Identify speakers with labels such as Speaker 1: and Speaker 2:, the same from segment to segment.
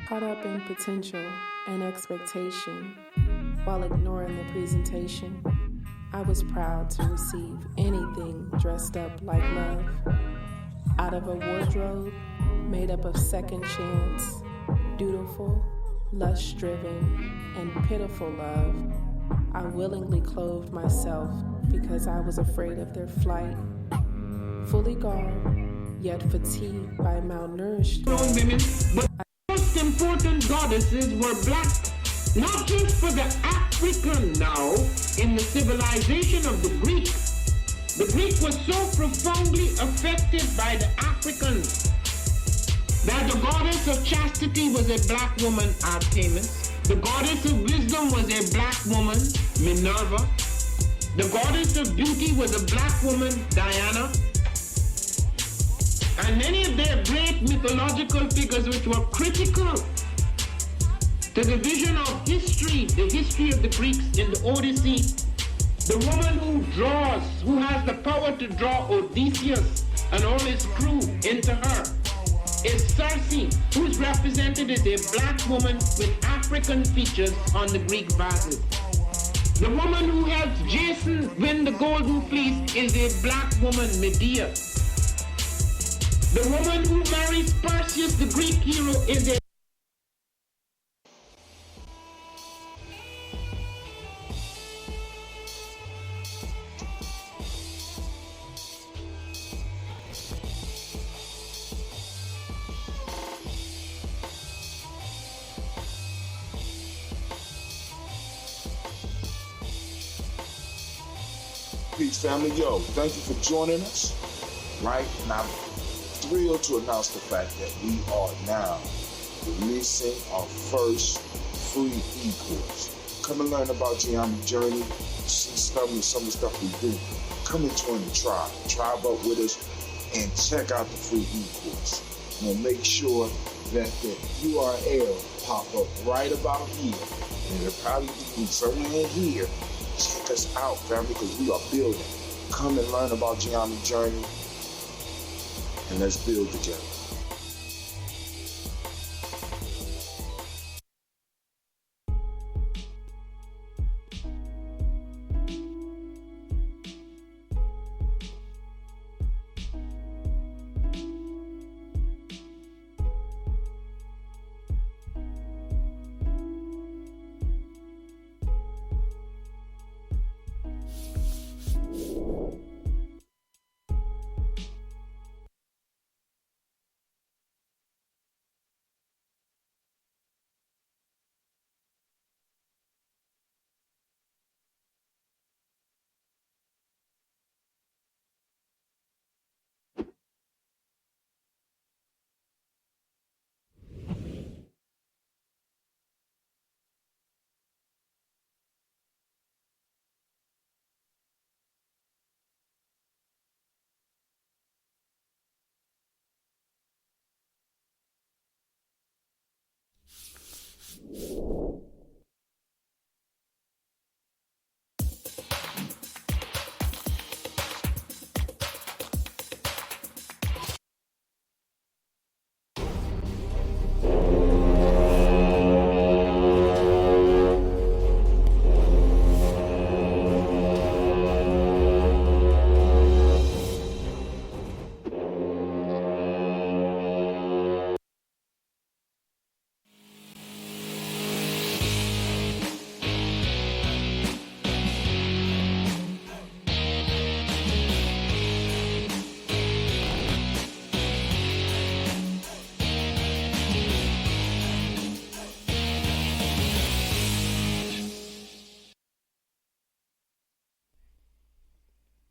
Speaker 1: Caught up in potential and expectation while ignoring the presentation. I was proud to receive anything dressed up like love. Out of a wardrobe made up of second chance, dutiful, lust-driven, and pitiful love, I willingly clothed myself because I was afraid of their flight. Fully garbed, yet fatigued by malnourished
Speaker 2: women, but most important goddesses were black, not just for the African now in the civilization of the Greek. The Greek was so profoundly affected by the Africans that the goddess of chastity was a black woman, Artemis. The goddess of wisdom was a black woman, Minerva. The goddess of beauty was a black woman, Diana. And many of their great mythological figures which were critical to the vision of history, the history of the Greeks in the Odyssey. The woman who draws, who has the power to draw Odysseus and all his crew into her, is Circe, who's represented as a black woman with African features on the Greek vases. The woman who helps Jason win the Golden Fleece is a black woman, Medea. The woman who marries Perseus, the Greek hero, is a
Speaker 3: Peace, family. Yo, thank you for joining us. Right? And I'm thrilled to announce the fact that we are now releasing our first free e-course. Come and learn about Gye-Nyame journey, see some of the stuff we do. Come and join the tribe. Tribe up with us and check out the free e-course. We'll make sure that the URL pop up right about here. And it'll probably be somewhere in here. Check us out, family, because we are building. Come and learn about Gye-Nyame journey, and let's build together.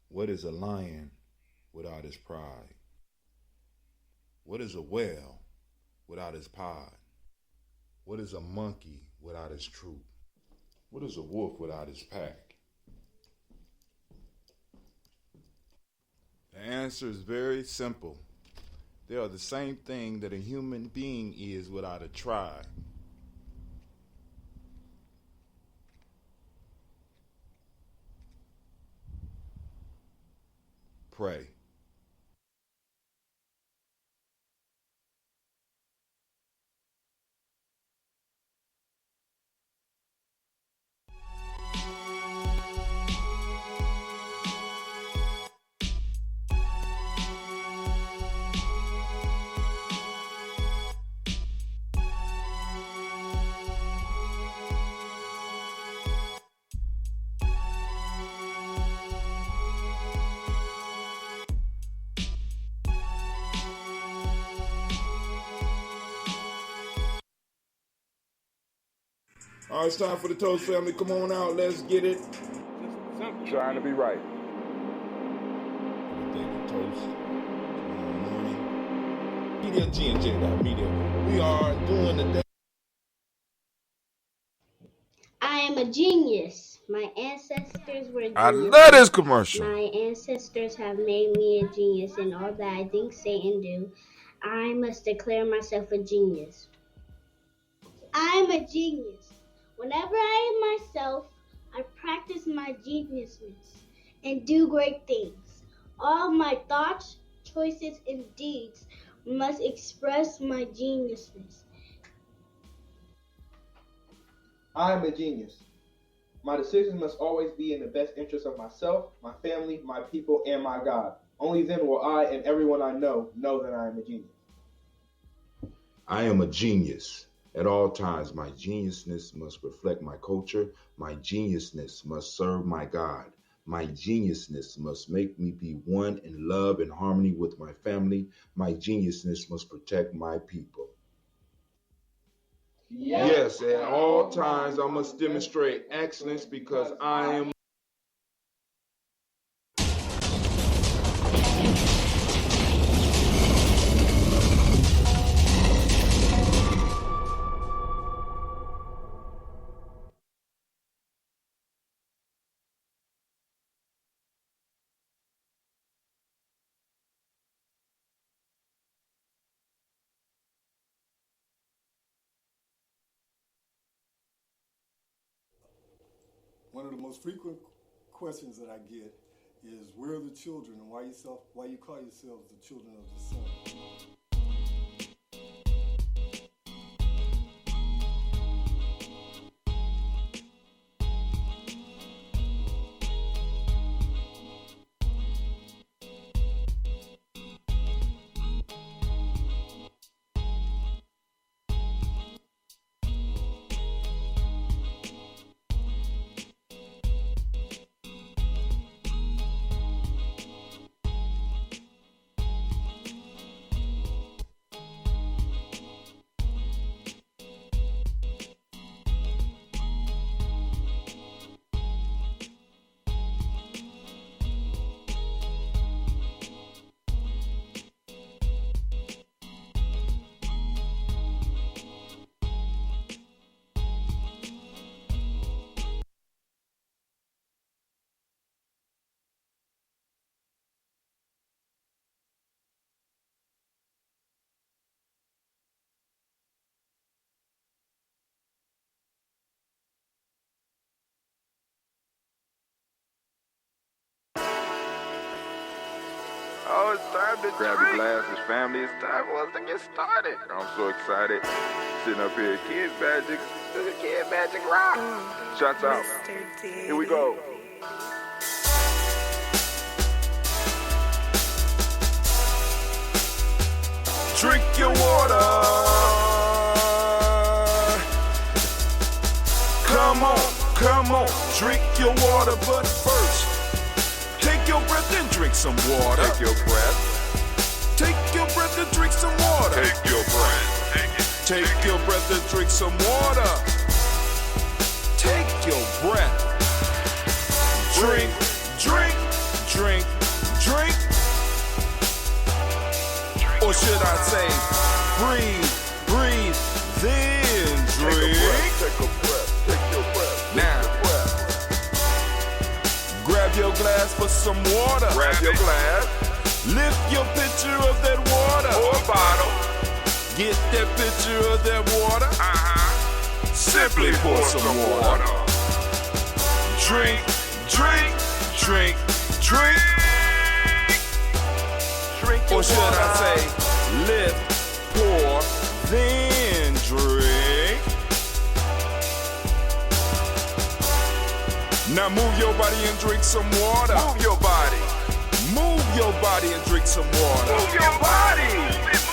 Speaker 4: What is a lion without his pride? What is a whale without his pod? What is a monkey without his troop? What is a wolf without his pack? The answer is very simple. They are the same thing that a human being is without a tribe. Pray. All right, it's time for the toast, family. Come on out. Let's get it.
Speaker 3: Trying to be right.
Speaker 4: Daily toast. Tomorrow morning. Media, Gye-Nyame. We are doing the day.
Speaker 5: I am a genius. My ancestors were geniuses.
Speaker 4: I love this commercial.
Speaker 5: My ancestors have made me a genius in all that I think, say, and do. I must declare myself a genius. I am a genius. Whenever I am myself, I practice my geniusness and do great things. All my thoughts, choices, and deeds must express my geniusness.
Speaker 6: I am a genius. My decisions must always be in the best interest of myself, my family, my people, and my God. Only then will I and everyone I know that I am a genius.
Speaker 3: I am a genius. At all times, my geniusness must reflect my culture. My geniusness must serve my God. My geniusness must make me be one in love and harmony with my family. My geniusness must protect my people. Yes, at all times I must demonstrate excellence because I am.
Speaker 7: One of the most frequent questions that I get is, where are the children, and why you call yourselves the children of the sun?
Speaker 8: Oh, it's time to grab your glasses, family. It's time for us to get started. I'm so excited. Sitting up here, Kid Magic. This is Kid Magic Rock. Shots out. Here we go.
Speaker 4: Drink your water. Come on, drink your water, but first, take your breath and drink some water.
Speaker 8: Take your breath.
Speaker 4: Take your breath and drink some water.
Speaker 8: Take your breath.
Speaker 4: Take your breath and drink some water. Take your breath. Drink, drink, drink, drink. Or should I say, breathe, breathe, then drink.
Speaker 8: Take a breath. Take your breath.
Speaker 4: Now, grab your glass for some water.
Speaker 8: Grab your glass.
Speaker 4: Lift your pitcher of that water.
Speaker 8: Or a bottle.
Speaker 4: Get that pitcher of that water. Simply pour some water. Drink, drink, drink, drink.
Speaker 8: Drink
Speaker 4: or should I say, lift, pour, then drink. Now move your body and drink some water.
Speaker 8: Move your body.
Speaker 4: Move your body and drink some water.
Speaker 8: Move your body.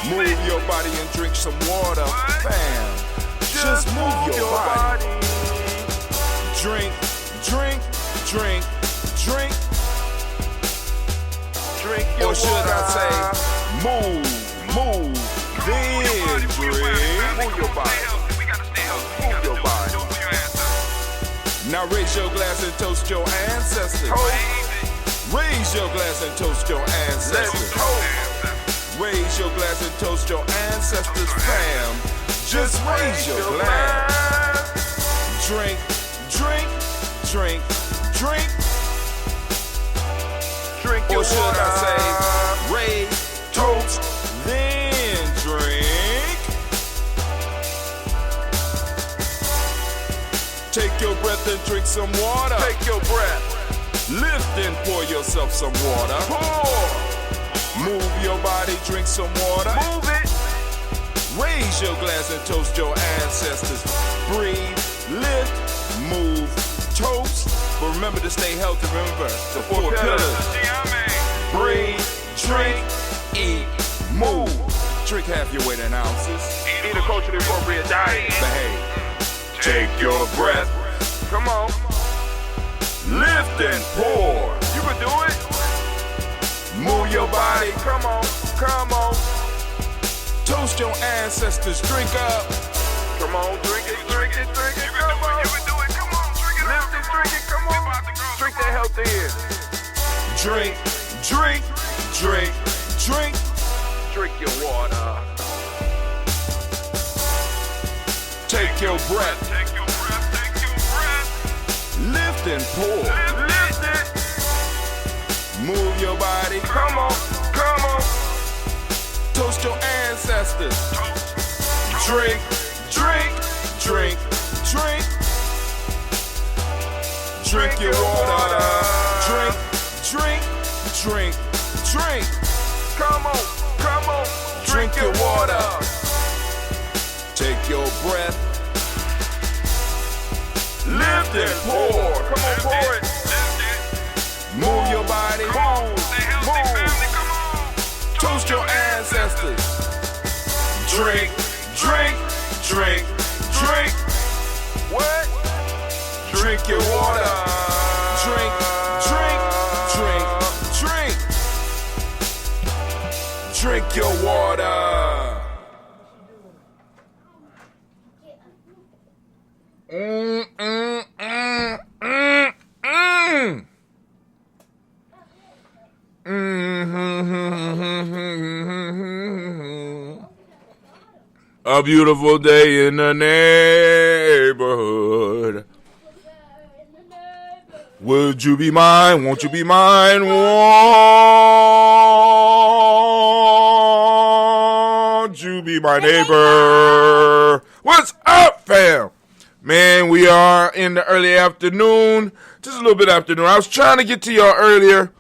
Speaker 4: Move your body and drink some water. Bam. Just move your body. Drink, drink, drink, drink.
Speaker 8: Drink your
Speaker 4: or should
Speaker 8: water.
Speaker 4: I say, move, then drink.
Speaker 8: Move your body. Move your body. Now raise your glass and toast your ancestors. Raise your glass and toast your ancestors. Raise your glass and toast your ancestors, fam. Just raise your glass. Drink, drink, drink, drink. Drink your water. Or should I say, raise, toast, then drink. Take your breath and drink some water. Take your breath. Lift and pour yourself some water. Pour. Move your body, drink some water. Move it. Raise your glass and toast your ancestors. Breathe, lift, move, toast. But remember to stay healthy. Remember the four pillars. Breathe, drink, eat, move. Drink half your weight in ounces. Eat a culturally appropriate diet. Behave. Take your breath. Come on. Lift and pour. You can do it. Move your body. Come on. Come on. Toast your ancestors. Drink up. Come on. Drink it. Drink it. Drink it. Come on. You can do it. Come on. Drink it. Lift and drink it. Come on. Drink that health in. Drink. Drink. Drink. Drink. Drink your water. Take your breath. Take your breath. Take your breath. Lift and pour. Lift it. Move your body. Come on. Come on. Toast your ancestors. Drink. Drink. Drink. Drink. Drink your water. Drink. Drink. Drink. Drink. Come on. Come on. Drink your water. Take your breath. Lift and pour. Come on, pour it. Move your body. Move. Toast your ancestors. Drink. Drink. Drink. Drink. What? Drink your water. Drink. Drink. Drink. Drink. Drink your water. A beautiful day in the neighborhood. Would you be mine? Won't you be mine? Won't you be my neighbor? What's up, fam? Man, we are in the early afternoon. Just a little bit afternoon. I was trying to get to y'all earlier.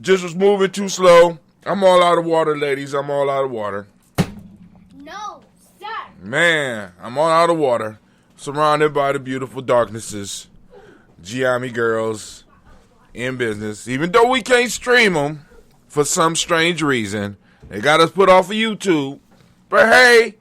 Speaker 8: Just was moving too slow. I'm all out of water, ladies. I'm all out of water.
Speaker 5: No, sir.
Speaker 8: Man, I'm all out of water. Surrounded by the beautiful darknesses. Gye-Nyame girls in business. Even though we can't stream them for some strange reason. They got us put off of YouTube. But hey,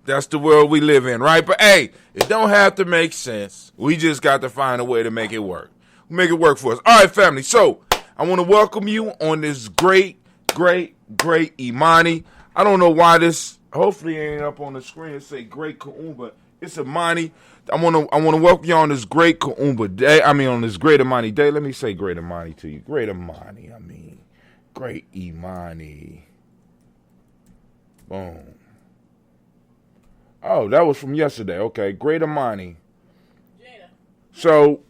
Speaker 8: that's the world we live in, right? But hey, it don't have to make sense. We just got to find a way to make it work. Make it work for us. All right, family. So I want to welcome you on this great Imani. I don't know why this hopefully ain't up on the screen. It say great Kwanzaa. It's Imani. I want to welcome you on this great Kwanzaa day. I mean, on this great Imani day. Let me say great Imani to you. Great Imani. I mean, great Imani. Boom. Oh, that was from yesterday. Okay, great Imani. So,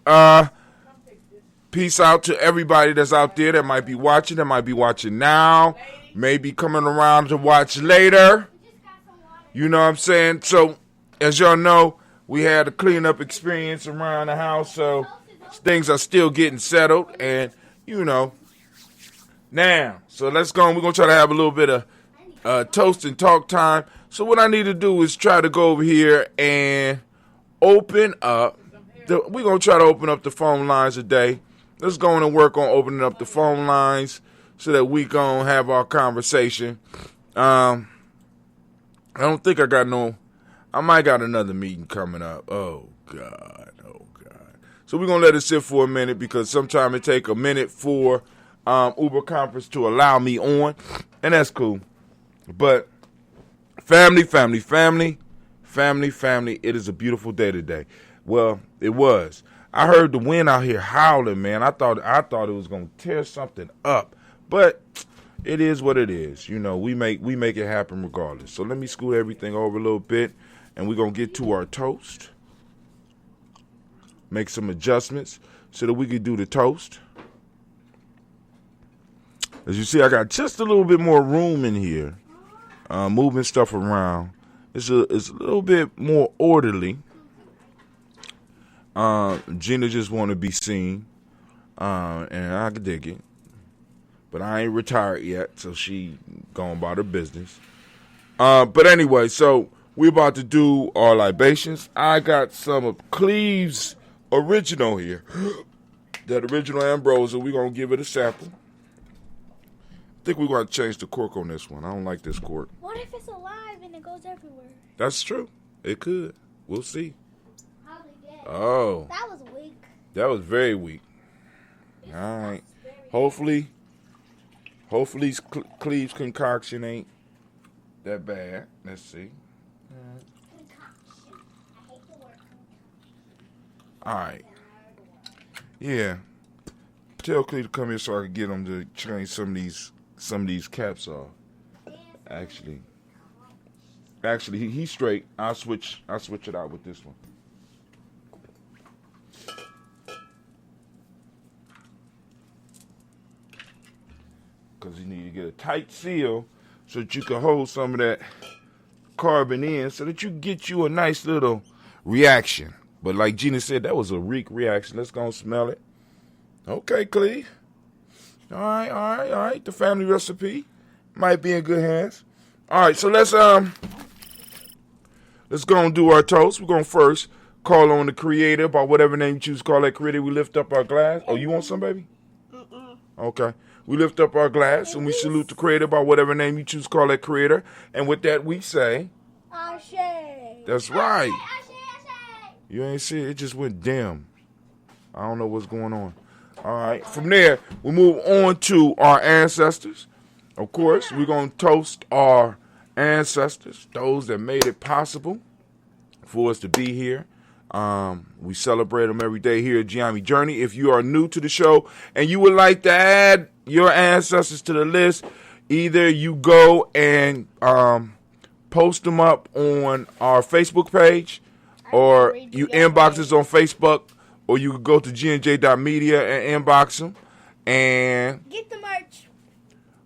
Speaker 8: peace out to everybody that's out there that might be watching, now, maybe coming around to watch later. You know what I'm saying? So, as y'all know, we had a cleanup experience around the house, so things are still getting settled, and, you know, now, so let's go on. We're going to try to have a little bit of toast and talk time. So what I need to do is try to go over here and open up. We're going to try to open up the phone lines today. Let's go on and work on opening up the phone lines so that we can have our conversation. I don't think I got I might got another meeting coming up. Oh, God. So we're going to let it sit for a minute because sometimes it take a minute for Uber conference to allow me on, and that's cool. But family, it is a beautiful day today.
Speaker 4: Well, it was. I heard the wind out here howling, man. I thought it was gonna tear something up, but it is what it is. You know, we make it happen regardless. So let me scoot everything over a little bit, and we're gonna get to our toast. Make some adjustments so that we can do the toast. As you see, I got just a little bit more room in here, moving stuff around. It's a little bit more orderly. Gina just want to be seen, and I can dig it. But I ain't retired yet, so she going about her business. But anyway, so we about to do our libations. I got some of Cleve's original here. That original Ambrosia, we're going to give it a sample. I think we're going to change the cork on this one. I don't like this cork.
Speaker 9: What if it's alive and it goes everywhere?
Speaker 4: That's true. It could. We'll see. Oh.
Speaker 9: That was weak.
Speaker 4: That was very weak. All right. Hopefully Cleve's concoction ain't that bad. Let's see. All right. Yeah. Tell Cleve to come here so I can get him to change some of these caps off. Actually, he's straight. I'll switch it out with this one. Because you need to get a tight seal so that you can hold some of that carbon in so that you get you a nice little reaction. But like Gina said, that was a weak reaction. Let's go and smell it. Okay, Cleve. All right. The family recipe might be in good hands. All right, so let's go and do our toast. We're going to first call on the creator by whatever name you choose to call that creator. We lift up our glass. Oh, you want some, baby? Okay. We lift up our glass and we salute the creator by whatever name you choose to call that creator. And with that, we say,
Speaker 9: Ashe.
Speaker 4: That's right.
Speaker 9: Ashe.
Speaker 4: You ain't see it. It just went dim. I don't know what's going on. All right. From there, we move on to our ancestors. Of course, we're going to toast our ancestors, those that made it possible for us to be here. We celebrate them every day here at Gye-Nyame Journey. If you are new to the show and you would like to add your ancestors to the list, either you go and post them up on our Facebook page, or you inbox us on Facebook, or you can go to gnj.media and inbox them. And
Speaker 9: get the merch.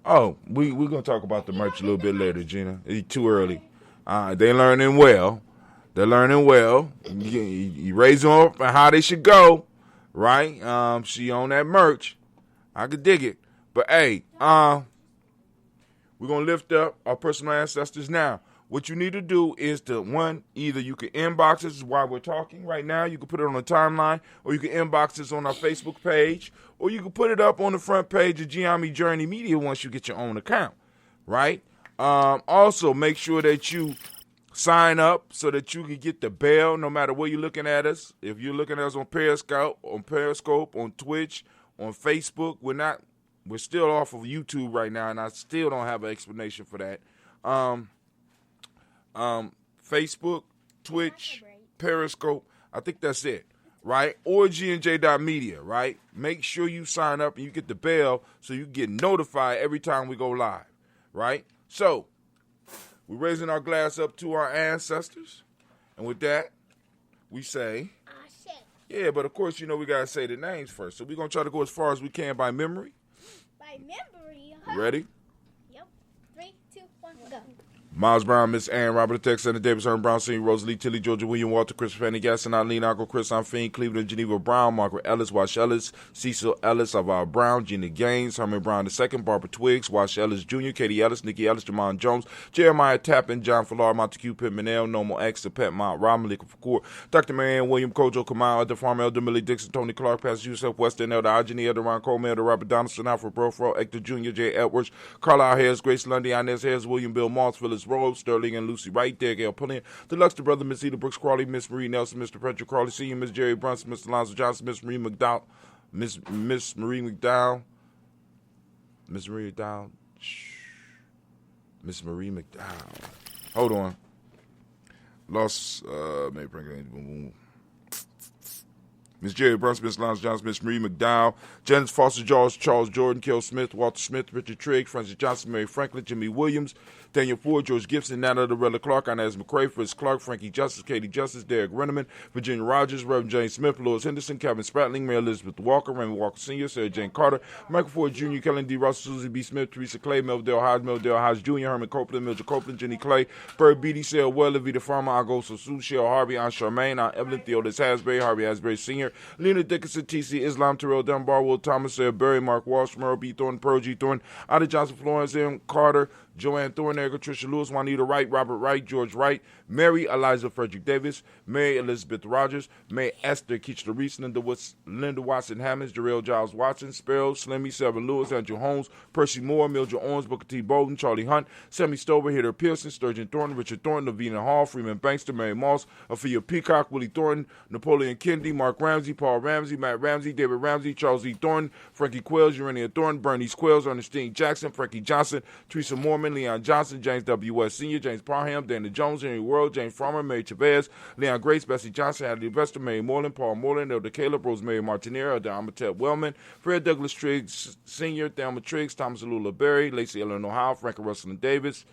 Speaker 4: Oh, we're going to talk about the merch a little bit later, Gina. It's too early. They learning well. They're learning well. You raise them up and how they should go, right? She on that merch. I could dig it. But, hey, we're going to lift up our personal ancestors now. What you need to do is to, either you can inbox us while we're talking right now. You can put it on a timeline, or you can inbox us on our Facebook page, or you can put it up on the front page of Gye-Nyame Journey Media once you get your own account, right? Also, make sure that you sign up so that you can get the bell no matter where you're looking at us. If you're looking at us on Periscope, on Twitch, on Facebook, we're still off of YouTube right now, and I still don't have an explanation for that. Facebook, Twitch, Periscope, I think that's it, right? Or gnj.media, right? Make sure you sign up and you get the bell so you get notified every time we go live, right? So, we're raising our glass up to our ancestors, and with that, we say, yeah, but of course, we got to say the names first. So we're going to try to go as far as we can by memory.
Speaker 9: By memory?
Speaker 4: You ready?
Speaker 9: Yep. 3, 2, 1, go.
Speaker 4: Miles Brown, Miss Ann, Robert Tex, Senator Davis, Herman Brown, Senior, Rosalie, Tilly, Georgia, William, Walter, Chris, Fanny, Gaston, Eileen, Uncle Chris, Fiend, Cleveland, Geneva Brown, Margaret Ellis, Wash Ellis, Cecil Ellis, Avar Brown, Gina Gaines, Herman Brown II, Barbara Twiggs, Wash Ellis Jr., Katie Ellis, Nikki Ellis, Jamon Jones, Jeremiah Tappan, John Fallar, Montague Pittman, Normal X, the Pet Mount, Rob Malika Fakour, Dr. Marianne William, Kojo Kamal, Elder Farmer, Elder Millie Dixon, Tony Clark, Pastor Yusuf Weston, Elder Ajani, Elder Ron Coleman, Elder Robert Donaldson, Alfred Brofro, Hector Jr., J. Edwards, Carlisle Harris, Grace Lundy, Inez Harris, William Bill Moss, Phyllis Rose, Sterling, and Lucy right there, Gail Pullian, Deluxe, the brother, Miss Eda Brooks Crawley, Miss Marie Nelson, Mr. Patrick Crawley, Senior, Miss Jerry Brunson, Mr. Alonzo Johnson, Miss Marie McDowell, Miss Marie McDowell, Miss Marie McDowell, Miss Marie McDowell. Hold on. Lost, maybe bring it in. Miss Jerry Brunson, Miss Lance Johnson, Miss Marie McDowell, Janice Foster Charles Jordan, Kel Smith, Walter Smith, Richard Trigg, Francis Johnson, Mary Franklin, Jimmy Williams, Daniel Ford, George Gibson, Nana Dorella Clark, Inez McCrae, Fritz Clark, Frankie Justice, Katie Justice, Derek Renneman, Virginia Rogers, Reverend James Smith, Louis Henderson, Kevin Spratling, Mary Elizabeth Walker, Raymond Walker Sr., Sarah Jane Carter, Michael Ford Jr., Kellen D. Russell, Susie B. Smith, Teresa Clay, Meldale Hodge Jr., Herman Copeland, Mildred Copeland, Jenny Clay, Bird Beatty, Sarah Weller, Vita Farmer, Agosto Sue, Cheryl Harvey, Aunt Charmaine, Aunt Evelyn, Theodis Hasbury, Harvey Hasbury Sr., Lena Dickinson, T.C. Islam, Terrell Dunbar, Will Thomas, Sarah Berry, Mark Walsh, Merle B. Thornton, Pearl G. Thornton, Ada Johnson, Florence M. Carter, Joanne Thornegger, Tricia Lewis, Juanita Wright, Robert Wright, George Wright, Mary Eliza Frederick Davis, Mary Elizabeth Rogers, May Esther Keachler Reese, Linda Watson Hammonds, Jarrell Giles Watson, Sparrow, Slimmy, Severn Lewis, Andrew Holmes, Percy Moore, Mildred Owens, Booker T. Bolden, Charlie Hunt, Sammy Stover, Hitter Pearson, Sturgeon Thornton, Richard Thornton, Lavina Hall, Freeman Bankster, Mary Moss, Aphia Peacock, Willie Thornton, Napoleon Kennedy, Mark Ramsey, Paul Ramsey, Matt Ramsey, David Ramsey, Charles E. Thornton, Frankie Quells, Urania Thornton, Bernice Quells, Ernestine Jackson, Frankie Johnson, Teresa Mormon, Leon Johnson, James W. West Sr., James Parham, Dana Jones, Henry World, James Farmer, Mary Chavez, Leon Grace, Bessie Johnson, Hadley Vester, Mary Moreland, Paul Moreland, Elder Caleb, Rosemary Martinera, Elder Amatep Wellman, Fred Douglas Triggs Sr., Thelma Triggs, Thomas Alula Berry, Lacey Ellen Ohio, Frank Russell Davis,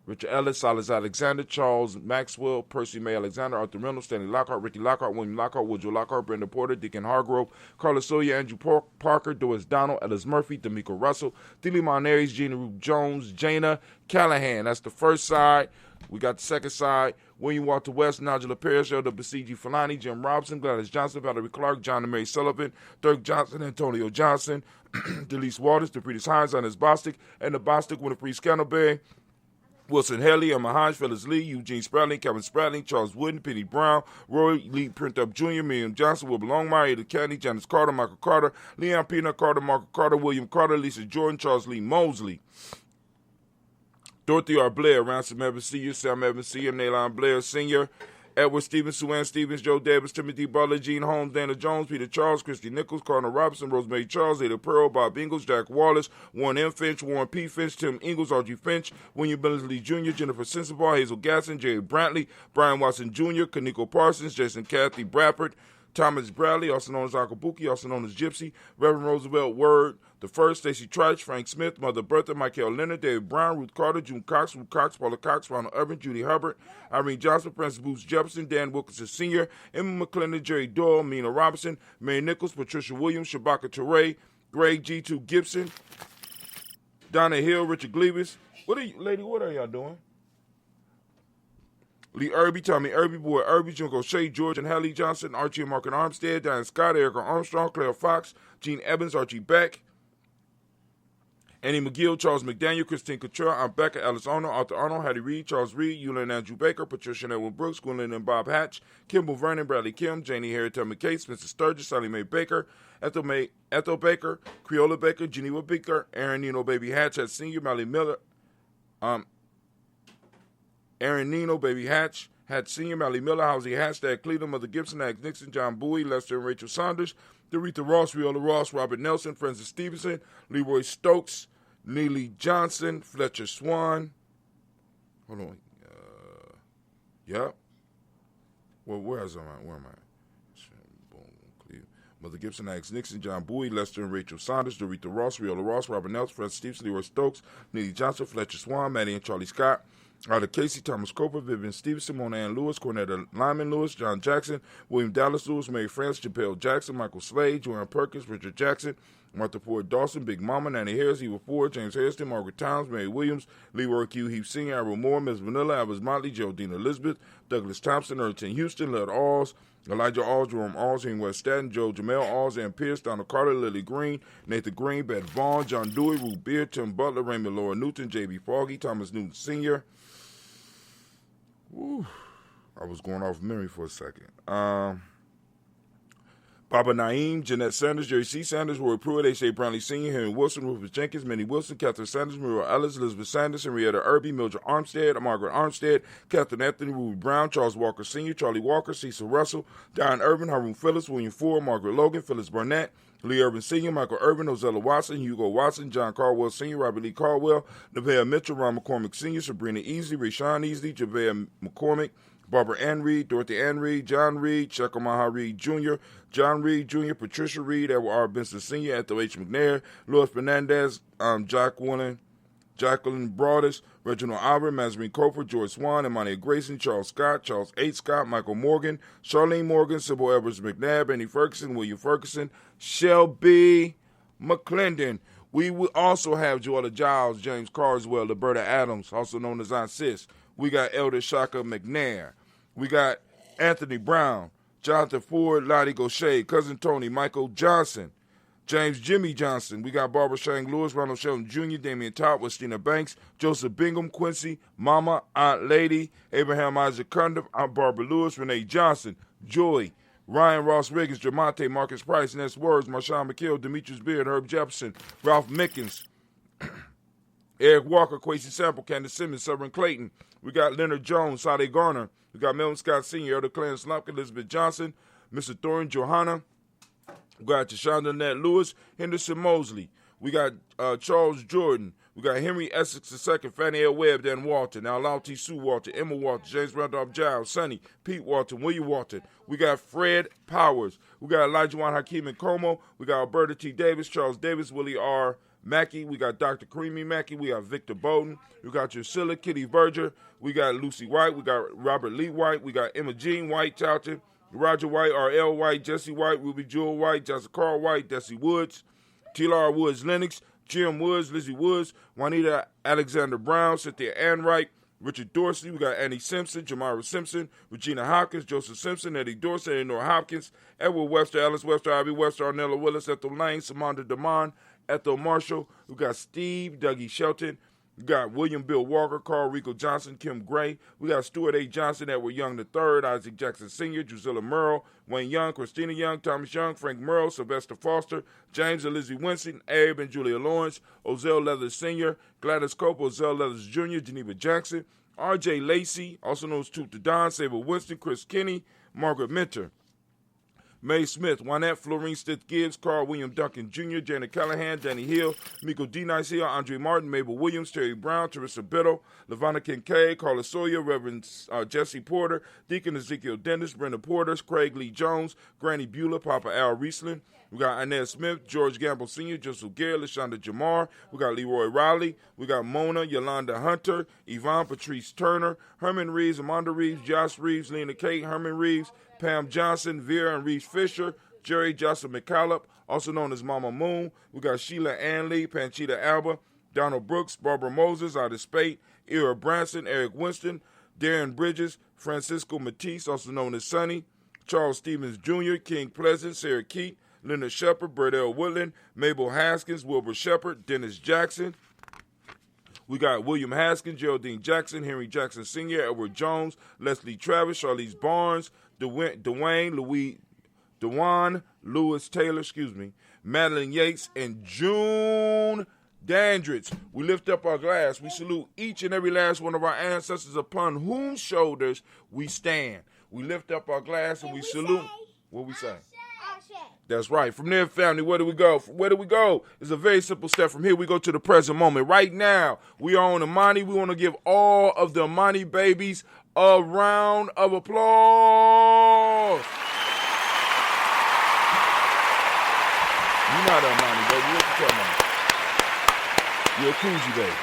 Speaker 4: Richard Ellis, Silas Alexander, Charles Maxwell, Percy May Alexander, Arthur Reynolds, Stanley Lockhart, Ricky Lockhart, William Lockhart, Woodrow Lockhart, Brenda Porter, Deacon Hargrove, Carlos Sawyer, Andrew Parker, Doris Donald, Ellis Murphy, D'Amico Russell, Dilly Monares, Gina Rube Jones, Jana Callahan. That's the first side. We got the second side. William Walter West, Nigel Parrish, Elder Basiji Falani, Jim Robinson, Gladys Johnson, Valerie Clark, John and Mary Sullivan, Dirk Johnson, Antonio Johnson, Delise Waters, DePretis Hines, Ernest Bostic, and the Bostic Winifred Scantleberry, Wilson Haley, Emma Hodge, Phyllis Lee, Eugene Spratling, Kevin Spratling, Charles Wooden, Penny Brown, Roy Lee Printup Jr., Miriam Johnson, Wilbur Longmire, Ada Kennedy, Janice Carter, Michael Carter, Leon Peanut Carter, Marco Carter, William Carter, Lisa Jordan, Charles Lee Mosley, Dorothy R. Blair, Ransom Evans Sr., Sam Evans Sr., Naylon Blair Sr., Edward Stevens, Sue Ann Stevens, Joe Davis, Timothy Butler, Gene Holmes, Dana Jones, Peter Charles, Christy Nichols, Cardinal Robinson, Rosemary Charles, Ada Pearl, Bob Ingalls, Jack Wallace, Warren M. Finch, Warren P. Finch, Tim Ingalls, Archie Finch, William Billingsley Jr., Jennifer Sensabaugh, Hazel Gasson, Jerry Brantley, Brian Watson Jr., Kaniko Parsons, Jason Kathy Bradford, Thomas Bradley, also known as Akabuki, also known as Gypsy, Reverend Roosevelt Word, the First, Stacey Triche, Frank Smith, Mother Bertha, Michael Leonard, David Brown, Ruth Carter, June Cox, Ruth Cox, Paula Cox, Ronald Urban, Judy Hubbard, Irene Johnson, Francis Booth Jefferson, Dan Wilkinson Sr., Emma McClendon, Jerry Doyle, Mina Robinson, Mary Nichols, Patricia Williams, Shabaka Teray, Greg G2 Gibson, Donna Hill, Richard Gleavis. What are y'all doing? Lee Irby, Tommy Irby, Boy Irby, Junko Shea, George and Hallie Johnson, Archie and Mark and Armstead, Diane Scott, Erica Armstrong, Claire Fox, Gene Evans, Archie Beck, Annie McGill, Charles McDaniel, Christine Couture, Aunt Becca, Alice Arnold, Arthur Arnold, Hattie Reed, Charles Reed, Eula and Andrew Baker, Patricia and Edwin Brooks, Gwendolyn and Bob Hatch, Kimball Vernon, Bradley Kim, Janie Harriet McKay, Spencer Sturgis, Sally Mae Baker, Ethel Baker, Creola Baker, Geneva Baker, Aaron Nino Baby Hatch, at Senior, Mally Miller, Aaron Nino, Baby Hatch, Hatch Sr., Mally Miller, Housie Hatch, Dad Cleveland, Mother Gibson, Alex Nixon, John Bowie, Lester and Rachel Saunders, Doretha Ross, Riola Ross, Robert Nelson, Francis Stevenson, Leroy Stokes, Neely Johnson, Fletcher Swan. Hold on. Yep. Well, where am I? Boom, Cleveland. Mother Gibson, Alex Nixon, John Bowie, Lester and Rachel Saunders, Doretha Ross, Riola Ross, Robert Nelson, Francis Stevenson, Leroy Stokes, Neely Johnson, Fletcher Swan, Maddie and Charlie Scott, Arthur Casey, Thomas Coper, Vivian Stevenson, Mona Ann Lewis, Cornetta Lyman Lewis, John Jackson, William Dallas Lewis, Mary France, Chappelle Jackson, Michael Slade, Joanne Perkins, Richard Jackson, Martha Ford Dawson, Big Mama, Nanny Harris, Eva Ford, James Hairston, Margaret Towns, Mary Williams, Leroy Q. Heath Sr., Arrow Moore, Ms. Vanilla, Alice Motley, Geraldine Elizabeth, Douglas Thompson, Erton Houston, Led Alls, Elijah Alls, Jerome Alls, Henry West Staten, Joe Jamel Alls, Ann Pierce, Donald Carter, Lily Green, Nathan Green, Beth Vaughn, John Dewey, Ruth Beard, Tim Butler, Raymond Laura Newton, J.B. Foggy, Thomas Newton Sr., Woo. I was going off memory for a second. Baba Naeem, Jeanette Sanders, Jerry C. Sanders, Roy Pruitt, H.A. Brownlee Sr., Henry Wilson, Rufus Jenkins, Minnie Wilson, Catherine Sanders, Muriel Ellis, Elizabeth Sanders, Henrietta Irby, Mildred Armstead, Margaret Armstead, Catherine Anthony, Ruby Brown, Charles Walker Sr., Charlie Walker, Cecil Russell, Diane Irvin, Haroon Phillips, William Ford, Margaret Logan, Phyllis Burnett, Lee Irvin Sr., Michael Irvin, Ozella Watson, Hugo Watson, John Caldwell Sr., Robert Lee Caldwell, Nevaeh Mitchell, Ron McCormick Sr., Sabrina Easley, Rashawn Easley, Javea McCormick, Barbara Ann Reed, Dorothy Ann Reed, John Reed, Chuck Omaha Reed Jr., John Reed Jr., Patricia Reed, Edward R. Benson Sr., Ethel H. McNair, Louis Fernandez, Jacqueline Broadus, Reginald Albert, Mazarine Coper, George Swan, Imani Grayson, Charles Scott, Charles H. Scott, Michael Morgan, Charlene Morgan, Sybil Edwards McNabb, Annie Ferguson, William Ferguson, Shelby McClendon. We will also have Joella Giles, James Carswell, Liberta Adams, also known as Aunt Sis. We got Elder Shaka McNair. We got Anthony Brown, Jonathan Ford, Lottie Gaucher, Cousin Tony, Michael Johnson, James Jimmy Johnson. We got Barbara Shang Lewis, Ronald Shelton Jr., Damian Todd, Westina Banks, Joseph Bingham, Quincy, Mama, Aunt Lady, Abraham Isaac Cundiff, Aunt Barbara Lewis, Renee Johnson, Joy, Ryan Ross Riggins, Jamonte, Marcus Price, Ness Words, Marshawn McKill, Demetrius Beard, Herb Jefferson, Ralph Mickens, Eric Walker, Quasi Sample, Candace Simmons, Severn Clayton. We got Leonard Jones, Sade Garner. We got Melvin Scott Sr., Elder Clarence Slumpkin, Elizabeth Johnson, Mr. Thorin Johanna. We got Tashonda Nat Lewis, Henderson Mosley. We got Charles Jordan. We got Henry Essex II, Fannie L. Webb, Dan Walton, now Lauti Sue Walton, Emma Walton, James Randolph Giles, Sonny, Pete Walton, William Walton. We got Fred Powers. We got Elijah Juan Hakeem and Como. We got Alberta T. Davis, Charles Davis, Willie R. Mackey. We got Dr. Creamy Mackey. We got Victor Bowden. We got Drusilla Kitty Berger. We got Lucy White. We got Robert Lee White. We got Emma Jean White, Charlton, Roger White, R.L. White, Jesse White, Ruby Jewel White, Jessica Carl White, Desi Woods, T.L.R. Woods Lennox, Jim Woods, Lizzie Woods, Juanita Alexander Brown, Cynthia Anwright, Richard Dorsey. We got Annie Simpson, Jamara Simpson, Regina Hopkins, Joseph Simpson, Eddie Dorsey, Eleanor Hopkins, Edward Webster, Alice Webster, Ivy Webster, Arnella Willis, Ethel Lane, Samanda Damon, Ethel Marshall. We got Steve, Dougie Shelton. We got William Bill Walker, Carl Rico Johnson, Kim Gray. We got Stuart A. Johnson, Edward Young III, Isaac Jackson Sr., Drusilla Merle, Wayne Young, Christina Young, Thomas Young, Frank Merle, Sylvester Foster, James and Lizzie Winston, Abe and Julia Lawrence, Ozell Leathers Sr., Gladys Cope, Ozell Leathers Jr., Geneva Jackson, R.J. Lacey, also known as Toot the Don, Sable Winston, Chris Kinney, Margaret Minter, Mae Smith, Juanette, Florine Stith Gibbs, Carl William Duncan Jr., Janet Callahan, Danny Hill, Miko D. Nice Hill, Andre Martin, Mabel Williams, Terry Brown, Teresa Biddle, Lavonna Kincaid, Carla Sawyer, Reverend Jesse Porter, Deacon Ezekiel Dennis, Brenda Porter, Craig Lee Jones, Granny Beulah, Papa Al Riesling. We got Inez Smith, George Gamble Sr., Joseph Garrett, LaShonda Jamar. We got Leroy Riley. We got Mona, Yolanda Hunter, Yvonne Patrice Turner, Herman Reeves, Amanda Reeves, Josh Reeves, Lena Kate, Herman Reeves, Pam Johnson, Vera and Reeves Fisher, Jerry Johnson McCallop, also known as Mama Moon. We got Sheila Ann Lee, Panchita Alba, Donald Brooks, Barbara Moses, Otis Spate, Ira Branson, Eric Winston, Darren Bridges, Francisco Matisse, also known as Sonny, Charles Stevens Jr., King Pleasant, Sarah Keat, Leonard Shepard, Burdell Woodland, Mabel Haskins, Wilbur Shepard, Dennis Jackson. We got William Haskins, Geraldine Jackson, Henry Jackson Sr., Edward Jones, Leslie Travis, Charlize Barnes, Dewan Lewis Taylor, Madeline Yates, and June Dandridge. We lift up our glass. We salute each and every last one of our ancestors upon whose shoulders we stand. We lift up our glass and we salute. What we say? That's right. From there, family, where do we go? Where do we go? It's a very simple step. From here, we go to the present moment. Right now, we are on Imani. We want to give all of the Imani babies a round of applause. You're not an Imani baby. What you talking about? You're a Kuji baby.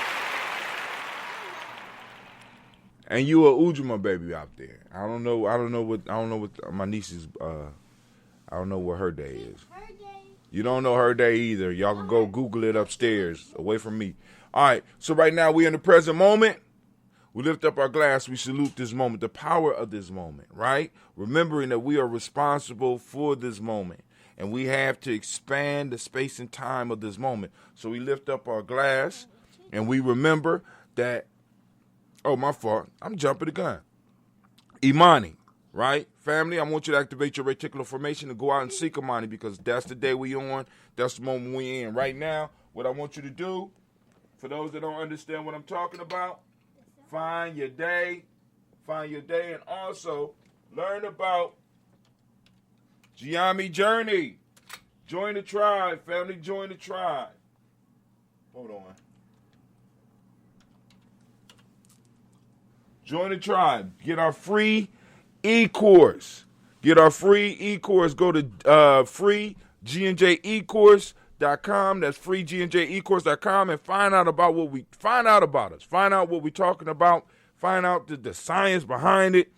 Speaker 4: And you a Ujima baby out there. I don't know what my niece's I don't know what her day is. You don't know her day either. Y'all can go Google it upstairs, away from me. All right, so right now we in the present moment. We lift up our glass. We salute this moment, the power of this moment, right? Remembering that we are responsible for this moment. And we have to expand the space and time of this moment. So we lift up our glass, and we remember that, oh, my fault. I'm jumping the gun. Imani. Right? Family, I want you to activate your reticular formation and go out and seek Imani because that's the day we on. That's the moment we in. Right now, what I want you to do, for those that don't understand what I'm talking about, find your day, and also learn about Gye-Nyame Journey. Join the tribe, family, join the tribe. Hold on. Join the tribe. Get our free e-course. Get our free e-course. Go to free G&J ecourse.com. That's free G&J ecourse.com and find out about us. Find out what we're talking about. Find out the science behind it,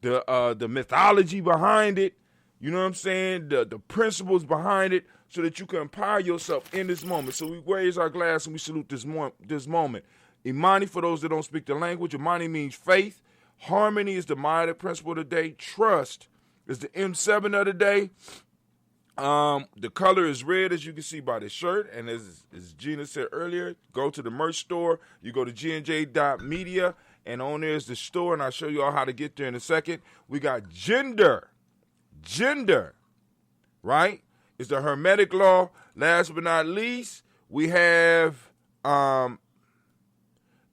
Speaker 4: the mythology behind it. You know what I'm saying? The principles behind it, so that you can empower yourself in this moment. So we raise our glass and we salute this moment. Imani, for those that don't speak the language, Imani means faith. Harmony is the Maya principle of the day. Trust is the M7 of the day. The color is red, as you can see by the shirt. And as Gina said earlier, go to the merch store. You go to gnj.media, and on there is the store, and I'll show you all how to get there in a second. We got gender, right? It's the Hermetic law. Last but not least, we have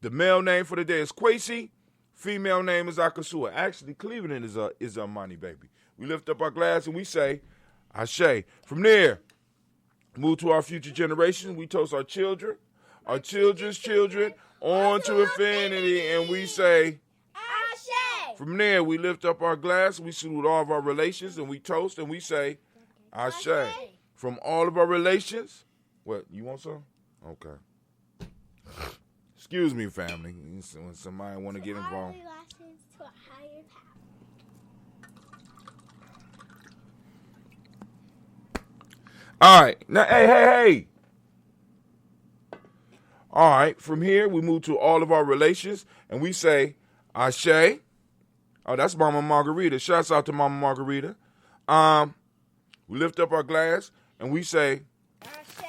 Speaker 4: the male name for the day is Kwesi. Female name is Akasua. Actually, Cleveland is Imani, baby. We lift up our glass and we say, Ashe. From there, move to our future generations. We toast our children, our children's children, on to infinity, and we say,
Speaker 9: Ashe.
Speaker 4: From there, we lift up our glass, we salute all of our relations, and we toast, and we say, Ashe. From all of our relations. What, you want some? Okay. Excuse me, family. When somebody want to get involved.
Speaker 9: To a higher power.
Speaker 4: All right. Now, hey. All right. From here, we move to all of our relations, and we say, Ashe. Oh, that's Mama Margarita. Shouts out to Mama Margarita. We lift up our glass, and we say,
Speaker 9: Ashe.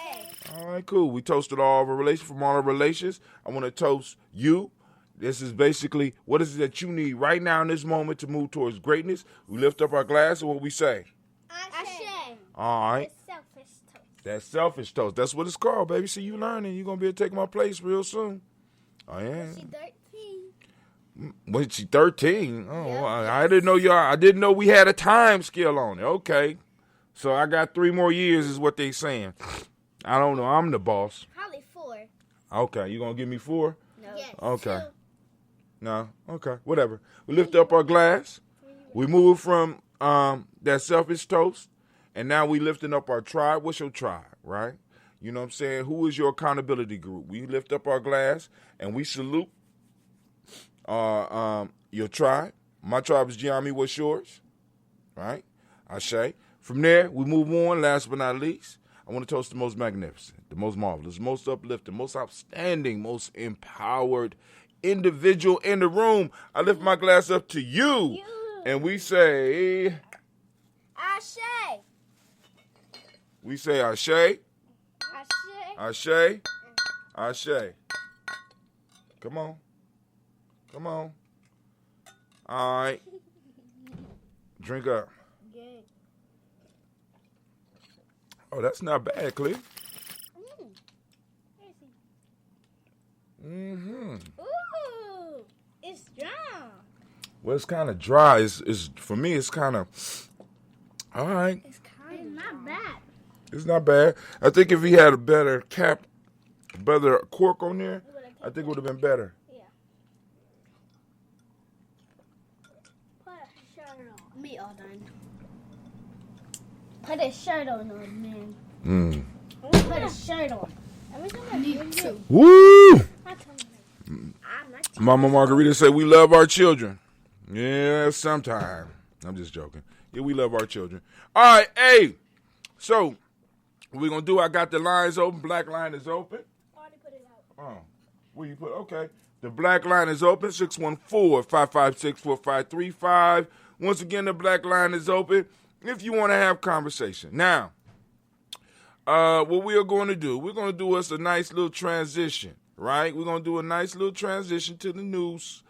Speaker 4: all right, cool. We toasted all of our relations. From all our relations, I want to toast you. This is basically what is it that you need right now in this moment to move towards greatness. We lift up our glass, and what we say?
Speaker 9: Ashe.
Speaker 4: All right.
Speaker 9: Selfish toast.
Speaker 4: That's selfish toast. That's what it's called, baby. See, you learning. You're going to be able to take my place real soon. Oh, yeah.
Speaker 9: She 13.
Speaker 4: Was she 13? Oh,
Speaker 9: Yep.
Speaker 4: I didn't know y'all. I didn't know we had a time scale on it. Okay. So I got 3 more years is what they saying. I don't know. I'm the boss.
Speaker 9: Probably 4.
Speaker 4: Okay. You going to give me 4?
Speaker 9: No. Yes.
Speaker 4: Okay.
Speaker 9: 2.
Speaker 4: No. Okay. Whatever. We lift up our glass. We move from that selfish toast, and now we lifting up our tribe. What's your tribe, right? You know what I'm saying? Who is your accountability group? We lift up our glass, and we salute your tribe. My tribe is Gye-Nyame. What's yours? Right? Ashe. From there, we move on. Last but not least, I want to toast the most magnificent, the most marvelous, most uplifting, most outstanding, most empowered individual in the room. I lift my glass up to you. And we say,
Speaker 9: Ashe.
Speaker 4: We say Ashe.
Speaker 9: Ashe.
Speaker 4: Ashe. Ashe. Come on. Come on. All right. Drink up.
Speaker 9: Good.
Speaker 4: Oh, that's not bad, Cliff. Mm-hmm.
Speaker 9: Ooh, it's strong.
Speaker 4: Well, it's kind of dry. It's for me, it's kind of, all right.
Speaker 9: It's not bad.
Speaker 4: It's not bad. I think if he had a better cap, better cork on there, I think it would have been better.
Speaker 9: Yeah. Put a shirt on. Me all done. Put a shirt on, man. Put a shirt on. Me too.
Speaker 4: Woo! Mama Margarita said we love our children. Yeah, sometime. I'm just joking. Yeah, we love our children. All right, hey. So, what we going to do, I got the lines open. Black line is open.
Speaker 9: Already put it out.
Speaker 4: Oh, where you put? Okay. The black line is open, 614-556-4535. Once again, the black line is open if you want to have conversation. Now, what we are going to do, we're going to do us a nice little transition, right? We're going to do a nice little transition to the news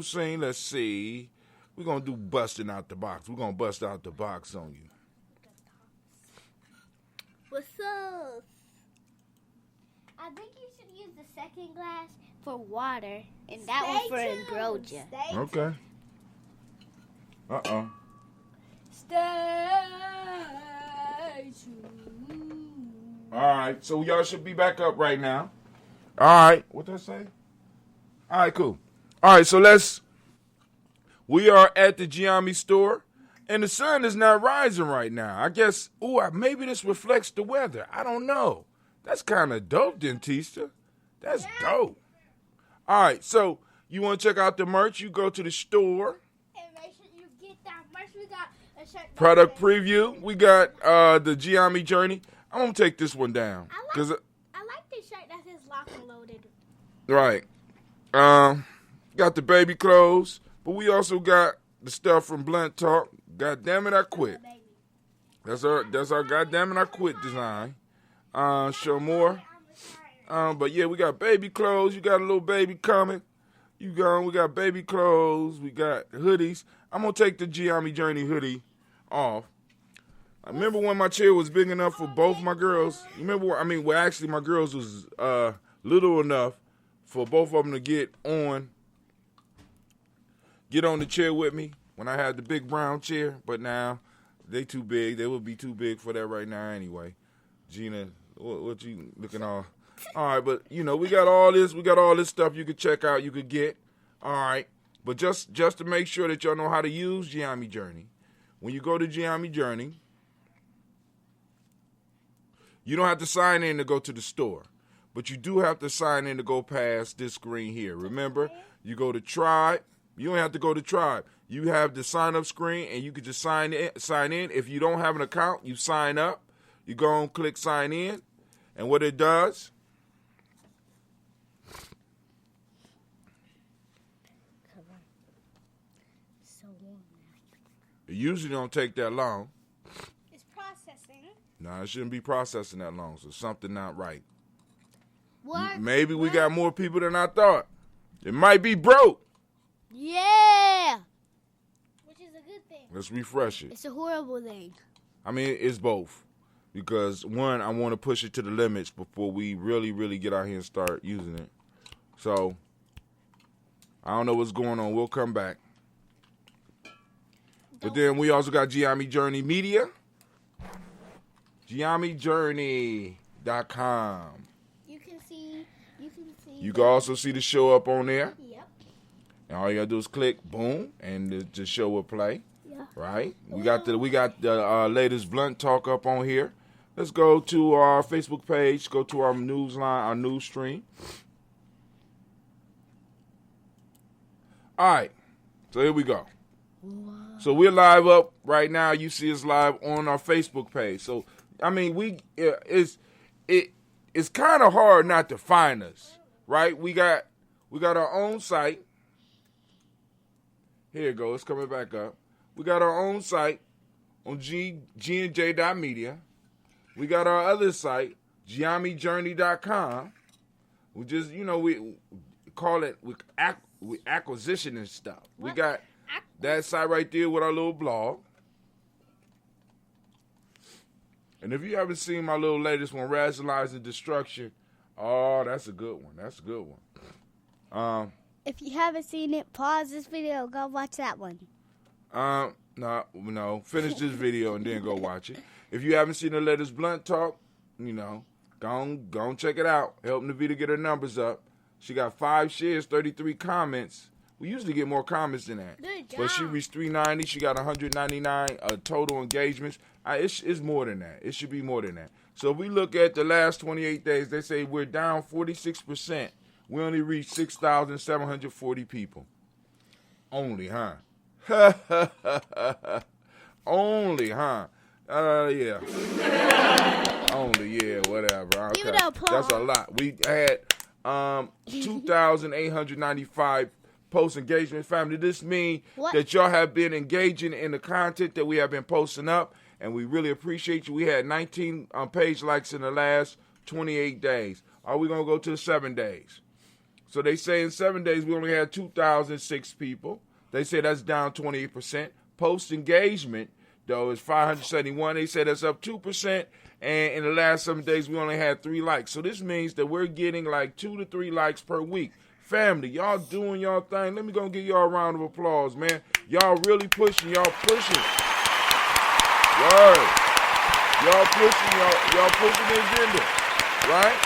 Speaker 4: scene. Let's see. We're going to do busting out the box. We're going to bust out the box on you.
Speaker 9: What's up? I think you should use the second glass for water and that one for ambrosia.
Speaker 4: Okay. Uh-oh.
Speaker 9: Stay tuned.
Speaker 4: All right, so y'all should be back up right now. All right, what did I say? All right, cool. All right, so let's We are at the Gye-Nyame store, and the sun is not rising right now. I guess, maybe this reflects the weather. I don't know. That's kind of dope, Dentista. That's dope. All right, so you want to check out the merch? You go to the store.
Speaker 9: And make sure you get that merch. We got a shirt.
Speaker 4: Product preview. We got the Gye-Nyame Journey. I'm going to take this one down.
Speaker 9: I like this shirt that says lock and loaded.
Speaker 4: Right. Got the baby clothes, but we also got the stuff from Blunt Talk. God damn it, I quit. That's our God damn it, I quit design. Show more. But yeah, we got baby clothes. You got a little baby coming. We got baby clothes. We got hoodies. I'm gonna take the Gye-Nyame Journey hoodie off. I remember when my chair was big enough for both my girls. Actually, my girls was little enough for both of them to get on the chair with me when I had the big brown chair. But now they too big. They would be too big for that right now anyway. Gina, what you looking all? All right, but we got all this. We got all this stuff you could check out. You could get. All right, but just to make sure that y'all know how to use Gye-Nyame Journey, when you go to Gye-Nyame Journey, you don't have to sign in to go to the store, but you do have to sign in to go past this screen here. Remember, you go to Tribe. You don't have to go to Tribe. You have the sign up screen, and you can just sign in. If you don't have an account, you sign up. You go and click sign in, and what it does, it usually don't take that long.
Speaker 9: It's processing.
Speaker 4: No, it shouldn't be processing that long, so something not right.
Speaker 9: What?
Speaker 4: Maybe we got more people than I thought. It might be broke.
Speaker 9: Yeah. Which is a good thing.
Speaker 4: Let's refresh it.
Speaker 9: It's a horrible thing.
Speaker 4: I mean, it's both. Because, one, I want to push it to the limits before we really, really get out here and start using it. So, I don't know what's going on. We'll come back. But then we also got Gye-Nyame Journey Media. Gye-NyameJourney.com.
Speaker 9: You can see.
Speaker 4: You can also see the show up on there.
Speaker 9: Yep.
Speaker 4: And all you gotta do is click, boom, and the show will play.
Speaker 9: Yeah.
Speaker 4: Right? We got the latest Blunt Talk up on here. Let's go to our Facebook page. Go to our news line, our news stream. All right. So here we go. Wow. So we're live up right now. You see us live on our Facebook page. So I mean, it's kind of hard not to find us, right? We got our own site. Here it goes. It's coming back up. We got our own site on GNJ.media. We got our other site, GyeNyameJourney.com. We just, we call it with acquisition and stuff. We got that site right there with our little blog. And if you haven't seen my little latest one, Rationalizing Destruction, that's a good one. That's a good one.
Speaker 9: If you haven't seen it, pause this video. Go watch that one.
Speaker 4: No. Finish this video and then go watch it. If you haven't seen the latest Blunt Talk, go on check it out. Helping Navita get her numbers up. She got 5 shares, 33 comments. We usually get more comments than that.
Speaker 9: Good job.
Speaker 4: But she reached 390. She got 199 total engagements. It's more than that. It should be more than that. So if we look at the last 28 days, they say we're down 46%. We only reached 6,740 people. Only, huh? Only, huh? Yeah. Only, yeah, whatever. Okay.
Speaker 9: Give it an applause.
Speaker 4: That's a lot. We had 2,895 post engagement. Family, this means that y'all have been engaging in the content that we have been posting up, and we really appreciate you. We had 19 page likes in the last 28 days. Are we going to go to 7 days? So they say in 7 days we only had 2,006 people. They say that's down 28%. Post engagement, though, is 571. They say that's up 2%. And in the last 7 days, we only had 3 likes. So this means that we're getting like 2 to 3 likes per week. Family, y'all doing y'all thing. Let me go give y'all a round of applause, man. Y'all really pushing. Y'all pushing. Word. Y'all pushing. Y'all pushing the agenda. Right?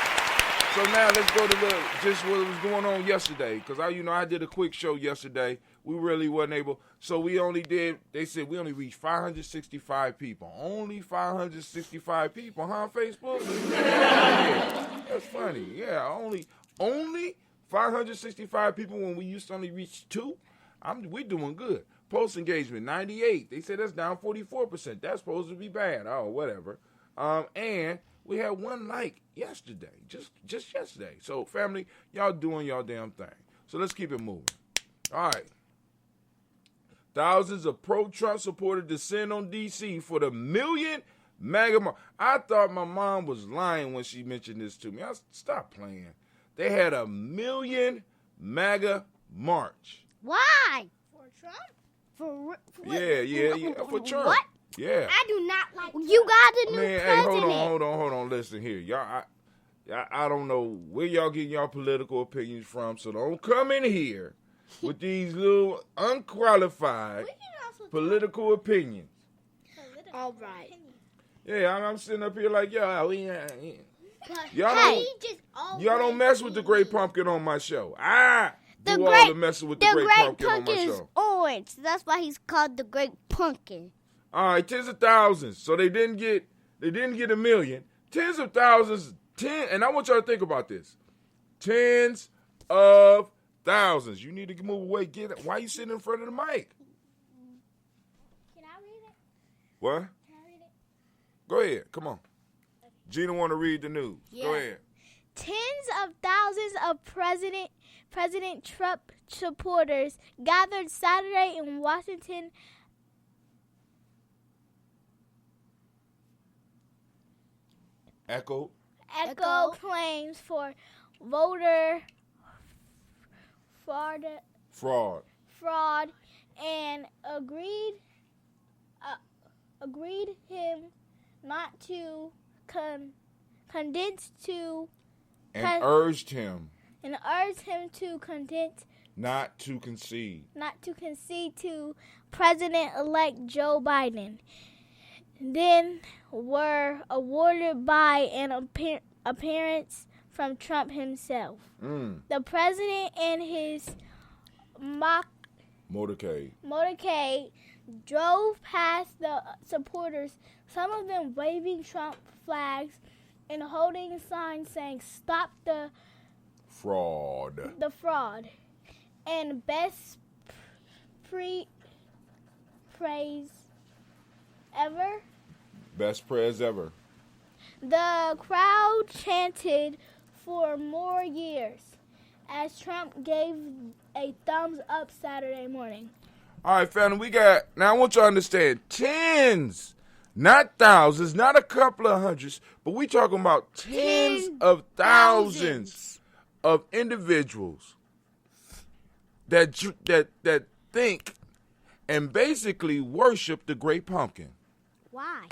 Speaker 4: So now let's go to just what was going on yesterday. Because I did a quick show yesterday we really wasn't able. So we only did, they said we only reached 565 people. Only 565 people, huh, Facebook? Yeah, that's funny. Yeah, only 565 people when we used to only reach 2. We doing good. Post engagement, 98. They said that's down 44%. That's supposed to be bad. Oh, whatever. And we had 1 like yesterday, just yesterday. So, family, y'all doing y'all damn thing. So let's keep it moving. All right. Thousands of pro-Trump supporters descend on D.C. for the million MAGA march. I thought my mom was lying when she mentioned this to me. Stop playing. They had a million MAGA march.
Speaker 9: Why? For Trump?
Speaker 4: Yeah, for Trump.
Speaker 9: What?
Speaker 4: Yeah.
Speaker 9: I do not like Trump. You got a new president.
Speaker 4: Hey, hold on. Listen here. Y'all, I don't know where y'all getting y'all political opinions from, so don't come in here with these little unqualified political opinions.
Speaker 9: All right.
Speaker 4: Yeah, I'm sitting up here like, y'all don't mess with the Great Pumpkin on my show. The messing with the Great Pumpkin on my show.
Speaker 9: Is orange. That's why he's called the Great Pumpkin.
Speaker 4: All right, tens of thousands. So they didn't get a million. Tens of thousands, and I want y'all to think about this. Tens of thousands. You need to move away. Why are you sitting in front of the mic?
Speaker 9: Can I read it?
Speaker 4: What?
Speaker 9: Can I read it?
Speaker 4: Go ahead. Come on. Gina want to read the news.
Speaker 9: Yeah.
Speaker 4: Go ahead.
Speaker 10: Tens of thousands of President Trump supporters gathered Saturday in Washington
Speaker 4: Echo
Speaker 10: claims for voter fraud and agreed him not to condense to
Speaker 4: and urged him
Speaker 10: to condense
Speaker 4: not to concede
Speaker 10: to President-elect Joe Biden. Then were awarded by an appearance from Trump himself. The president and his motorcade drove past the supporters, some of them waving Trump flags and holding signs saying "Stop the
Speaker 4: fraud."
Speaker 10: And best praise ever.
Speaker 4: Best prayers ever.
Speaker 10: The crowd chanted for more years as Trump gave a thumbs up Saturday morning.
Speaker 4: All right, family, now I want you to understand, tens, not thousands, not a couple of hundreds, but we talking about tens of thousands of individuals that think and basically worship the Great Pumpkin.
Speaker 9: Why?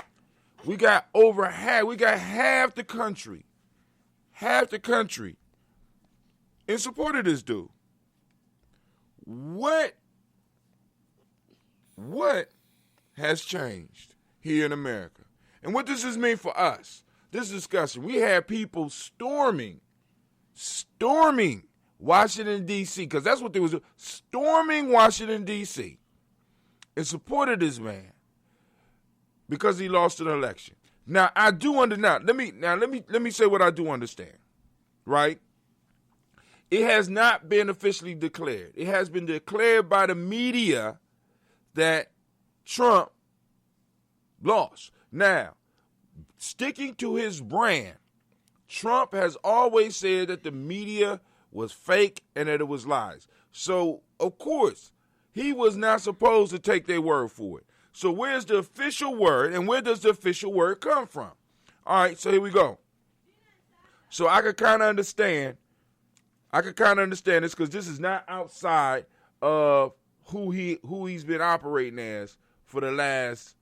Speaker 4: We got half the country in support of this dude. What has changed here in America? And what does this mean for us? This discussion, we had people storming Washington, D.C., because that's what they was doing, storming Washington, D.C., in support of this man because he lost an election. Now, I do understand. Let me say what I do understand, right? It has not been officially declared. It has been declared by the media that Trump lost. Now, sticking to his brand, Trump has always said that the media was fake and that it was lies. So, of course, he was not supposed to take their word for it. So where's the official word, and where does the official word come from? All right, so here we go. So I could kind of understand this because this is not outside of who he's been operating as for the last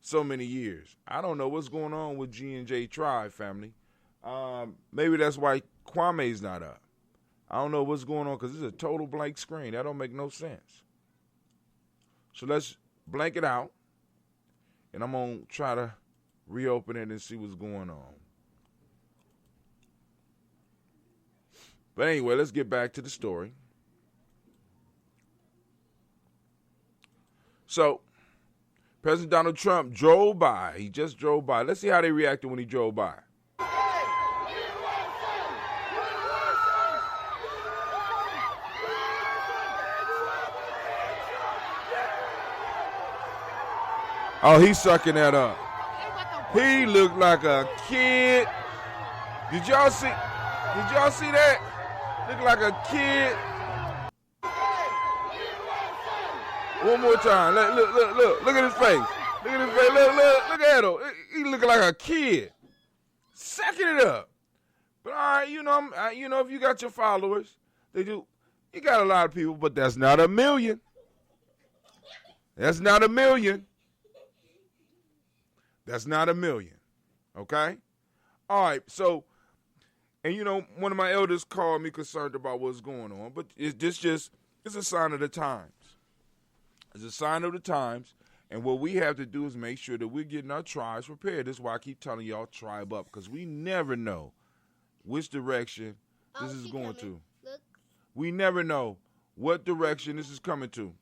Speaker 4: so many years. I don't know what's going on with G&J Tribe family. Maybe that's why Kwame's not up. I don't know what's going on because it's a total blank screen. That don't make no sense. So let's blank it out, and I'm going to try to reopen it and see what's going on. But anyway, let's get back to the story. So, President Donald Trump drove by. He just drove by. Let's see how they reacted when he drove by. Oh, he's sucking that up. He looked like a kid. Did y'all see that? Looked like a kid. One more time. Look at his face. Look at his face. Look at him. He looking like a kid. Sucking it up. But all right, if you got your followers, they do. You got a lot of people, but that's not a million. That's not a million. That's not a million. Okay? All right, so, and one of my elders called me concerned about what's going on, but it's a sign of the times. It's a sign of the times, and what we have to do is make sure that we're getting our tribes prepared. This is why I keep telling y'all tribe up, because we never know which direction this is going to.
Speaker 9: Look.
Speaker 4: We never know what direction this is coming to.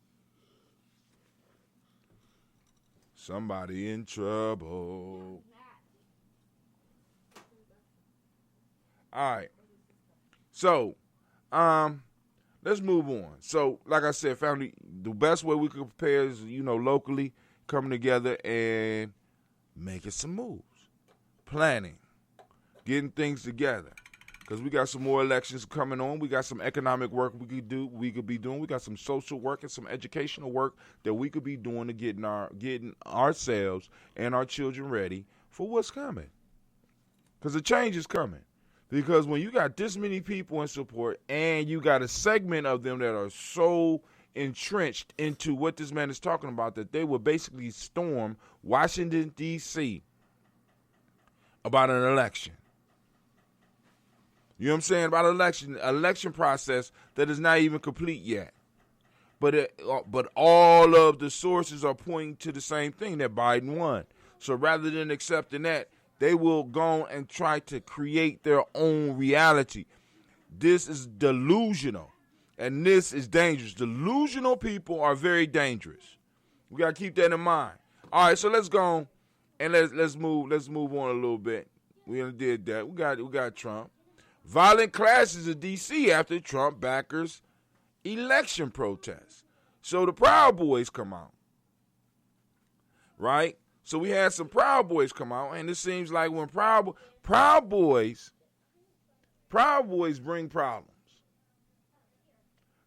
Speaker 4: Somebody in trouble. All right. So, let's move on. So, like I said, family, the best way we can prepare is, locally coming together and making some moves. Planning. Getting things together. Because we got some more elections coming on. We got some economic work we could be doing. We got some social work and some educational work that we could be doing to getting ourselves and our children ready for what's coming. Because the change is coming. Because when you got this many people in support and you got a segment of them that are so entrenched into what this man is talking about that they will basically storm Washington, D.C. about an election. You know what I'm saying? About election process that is not even complete yet. But all of the sources are pointing to the same thing, that Biden won. So rather than accepting that, they will go and try to create their own reality. This is delusional, and this is dangerous. Delusional people are very dangerous. We got to keep that in mind. All right, so let's go and let's move on a little bit. We done did that. We got Trump. Violent clashes in D.C. after Trump backers' election protests. So the Proud Boys come out, right? So we had some Proud Boys come out, and it seems like when Proud Boys bring problems.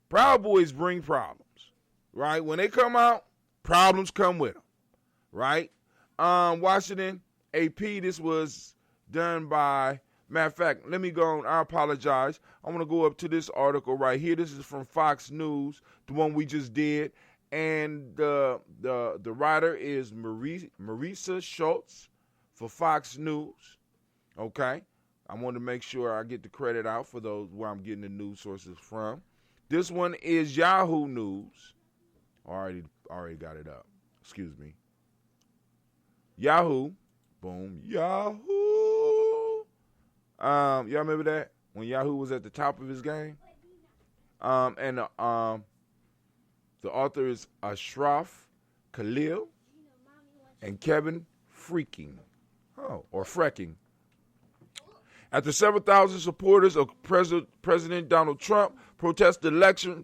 Speaker 4: Proud Boys bring problems, right? When they come out, problems come with them, right? Washington, AP, this was done by... Matter of fact, let me go on. I apologize. I want to go up to this article right here. This is from Fox News, the one we just did. And the writer is Marisa Schultz for Fox News. Okay? I want to make sure I get the credit out for those where I'm getting the news sources from. This one is Yahoo News. Already got it up. Excuse me. Yahoo. Boom. Yahoo. Y'all remember that? When Yahoo was at the top of his game? And the author is Ashraf Khalil and Kevin Freaking. Frecking. After several thousand supporters of President Donald Trump protested the election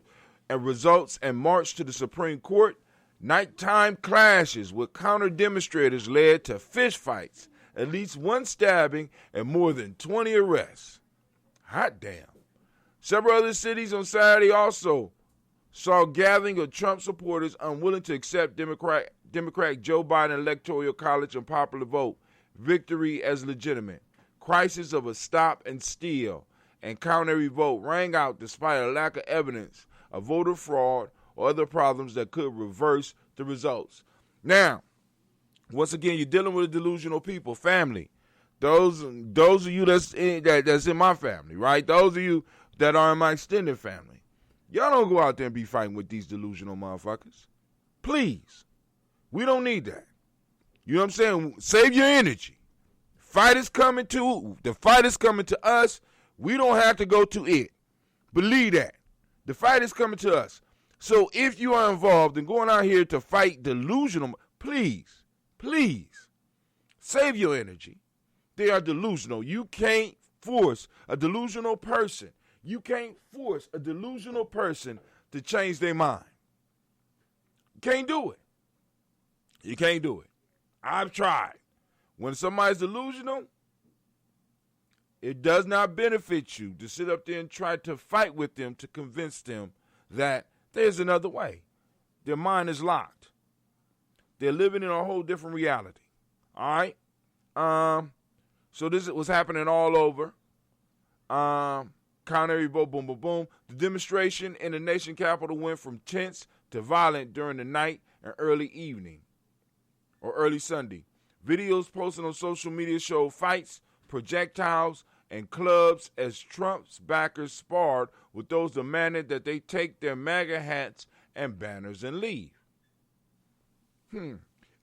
Speaker 4: and results and marched to the Supreme Court, nighttime clashes with counter-demonstrators led to fistfights, at least one stabbing, and more than 20 arrests. Hot damn. Several other cities on Saturday also saw gathering of Trump supporters unwilling to accept Democrat Joe Biden Electoral College and popular vote victory as legitimate. Crisis of a stop and steal and counter vote rang out despite a lack of evidence of voter fraud or other problems that could reverse the results. Now, once again, you're dealing with a delusional people, family. Those of you that's in my family, right? Those of you that are in my extended family. Y'all don't go out there and be fighting with these delusional motherfuckers. Please. We don't need that. You know what I'm saying? Save your energy. The fight is coming to us. We don't have to go to it. Believe that. The fight is coming to us. So if you are involved in going out here to fight delusional, please, save your energy. They are delusional. You can't force a delusional person. You can't force a delusional person to change their mind. You can't do it. You can't do it. I've tried. When somebody's delusional, it does not benefit you to sit up there and try to fight with them to convince them that there's another way. Their mind is locked. They're living in a whole different reality. All right? So this was happening all over. Count every vote, boom, boom, boom. The demonstration in the nation capital went from tense to violent during the night and early evening or early Sunday. Videos posted on social media showed fights, projectiles, and clubs as Trump's backers sparred with those demanding that they take their MAGA hats and banners and leave.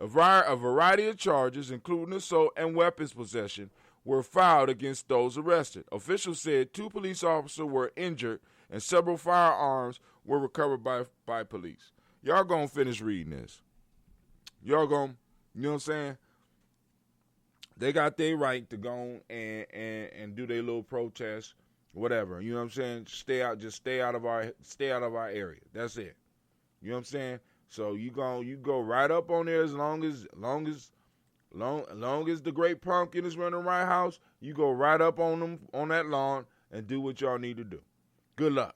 Speaker 4: A variety of charges, including assault and weapons possession, were filed against those arrested. Officials said 2 police officers were injured and several firearms were recovered by police. Y'all gonna finish reading this. Y'all gonna, you know what I'm saying? They got their right to go and do their little protest, whatever. You know what I'm saying? Stay out of our area. That's it. You know what I'm saying? So you go right up on there as long as the great pumpkin is running around the house, you go right up on them on that lawn and do what y'all need to do. Good luck.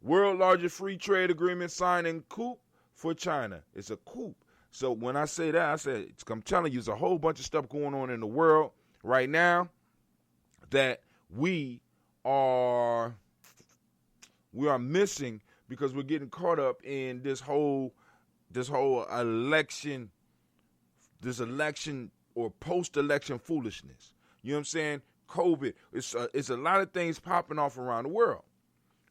Speaker 4: World largest free trade agreement signed in coup for China. It's a coup. So when I say that, I'm telling you, there's a whole bunch of stuff going on in the world right now that we are missing because we're getting caught up in this whole election or post-election foolishness. You know what I'm saying? COVID. It's a lot of things popping off around the world.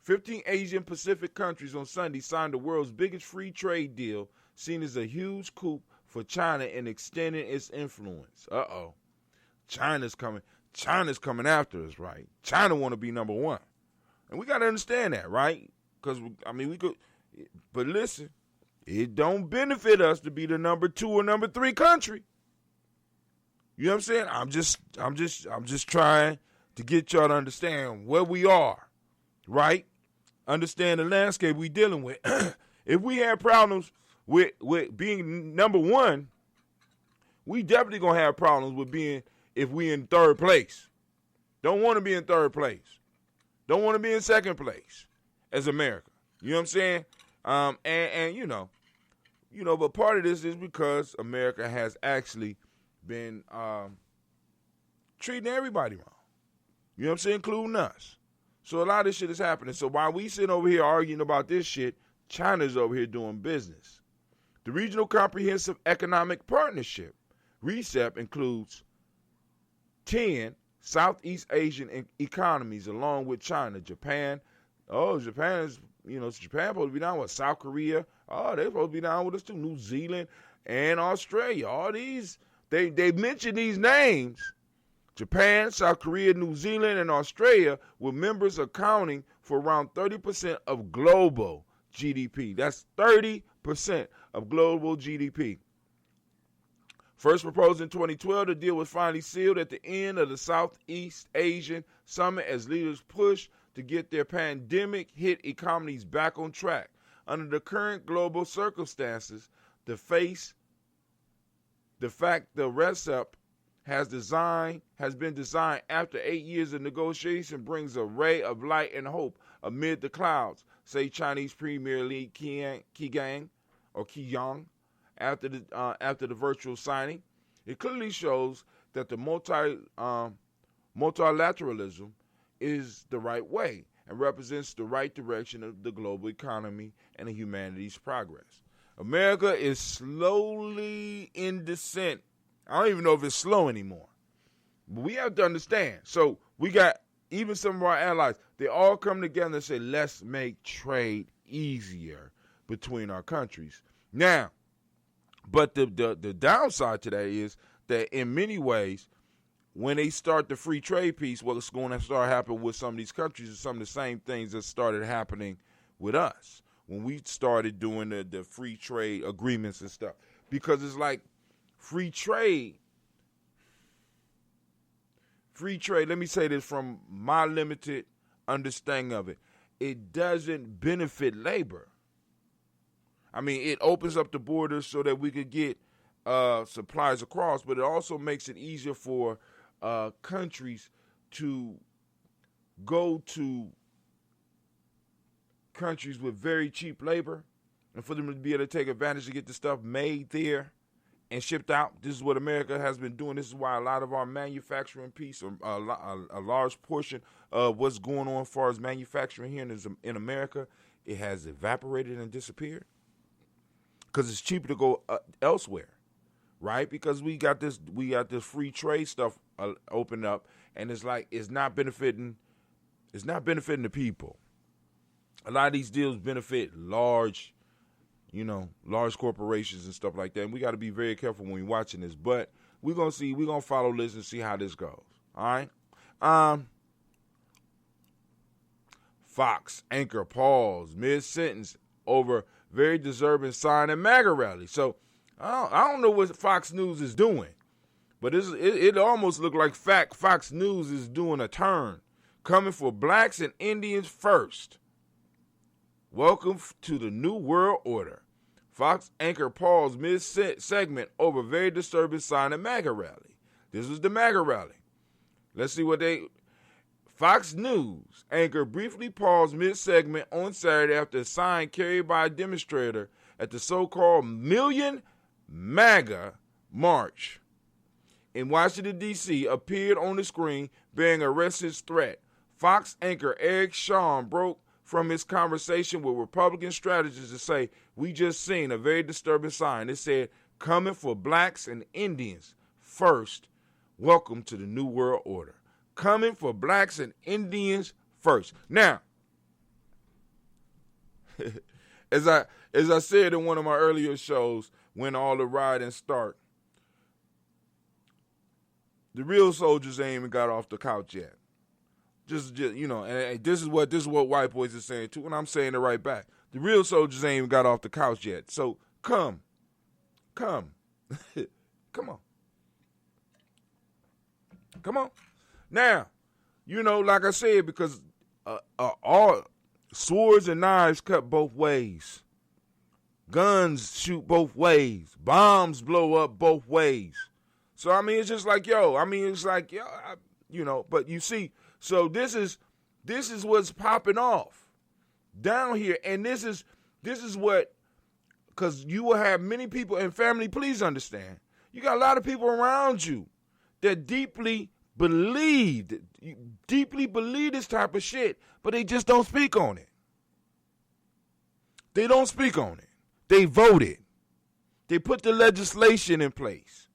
Speaker 4: 15 Asian Pacific countries on Sunday signed the world's biggest free trade deal, seen as a huge coup for China in extending its influence. China's coming after us, right? China want to be number one. And we got to understand that, right? Because, we could, but listen, it don't benefit us to be the number 2 or number 3 country. You know what I'm saying? I'm just trying to get y'all to understand where we are, right? Understand the landscape we dealing with. If we had problems with being number 1, we definitely gonna have problems with being if we in 3rd place. Don't want to be in 3rd place. Don't want to be in 2nd place as America. You know what I'm saying? And but part of this is because America has actually been treating everybody wrong. You know what I'm saying? Including us. So a lot of this shit is happening. So while we sitting over here arguing about this shit, China's over here doing business. The Regional Comprehensive Economic Partnership, RCEP, includes 10 Southeast Asian economies along with China, Japan. Japan is, Japan supposed to be down with South Korea. They're supposed to be down with us too. New Zealand and Australia. All these, they mention these names. Japan, South Korea, New Zealand, and Australia were members accounting for around 30% of global GDP. That's 30% of global GDP. First proposed in 2012, the deal was finally sealed at the end of the Southeast Asian Summit as leaders pushed to get their pandemic-hit economies back on track. Under the current global circumstances, the fact the RCEP has been designed after 8 years of negotiation brings a ray of light and hope amid the clouds, say Chinese Premier Li Keqiang after the virtual signing. It clearly shows that the multilateralism is the right way and represents the right direction of the global economy and the humanity's progress. America is slowly in descent. I don't even know if it's slow anymore. But we have to understand. So we got even some of our allies. They all come together and say, let's make trade easier between our countries. Now, but the downside to that is that in many ways, when they start the free trade piece, what's going to start happening with some of these countries is some of the same things that started happening with us. when we started doing the free trade agreements and stuff. Because it's like free trade, let me say this from my limited understanding of it, it doesn't benefit labor. I mean, it opens up the borders so that we could get supplies across, but it also makes it easier for countries to go to countries with very cheap labor and for them to be able to take advantage to get the stuff made there and shipped out. This is what America has been doing. This is why a lot of our manufacturing piece, a large portion of what's going on as far as manufacturing here in America, it has evaporated and disappeared because it's cheaper to go elsewhere, right? Because we got this free trade stuff open up, and it's like it's not benefiting the people. A lot of these deals benefit large corporations and stuff like that. And we got to be very careful when we're watching this. But we're going to follow this and see how this goes. All right. Fox anchor pause mid-sentence over very disturbing sign at MAGA rally. So I don't know what Fox News is doing, but it almost looked like Fox News is doing a turn, coming for blacks and Indians first. Welcome to the New World Order. Fox anchor paused mid-segment over very disturbing sign at MAGA rally. This was the MAGA rally. Let's see what Fox News anchor briefly paused mid-segment on Saturday after a sign carried by a demonstrator at the so-called Million MAGA March in Washington, D.C. appeared on the screen bearing a racist threat. Fox anchor Eric Shawn broke from his conversation with Republican strategists to say, we just seen a very disturbing sign. It said, coming for blacks and Indians first. Welcome to the New World Order. Coming for blacks and Indians first. Now, as I said in one of my earlier shows, when all the rioting start, the real soldiers ain't even got off the couch yet. Just and this is what white boys are saying too, and I'm saying it right back. The real soldiers ain't even got off the couch yet. So come, come on. Now, like I said, because all swords and knives cut both ways. Guns shoot both ways. Bombs blow up both ways. So it's just like but you see. So this is what's popping off down here, and this is what, because you will have many people, and family, please understand, you got a lot of people around you that deeply believe this type of shit, but they just don't speak on it. They don't speak on it. They voted. They put the legislation in place.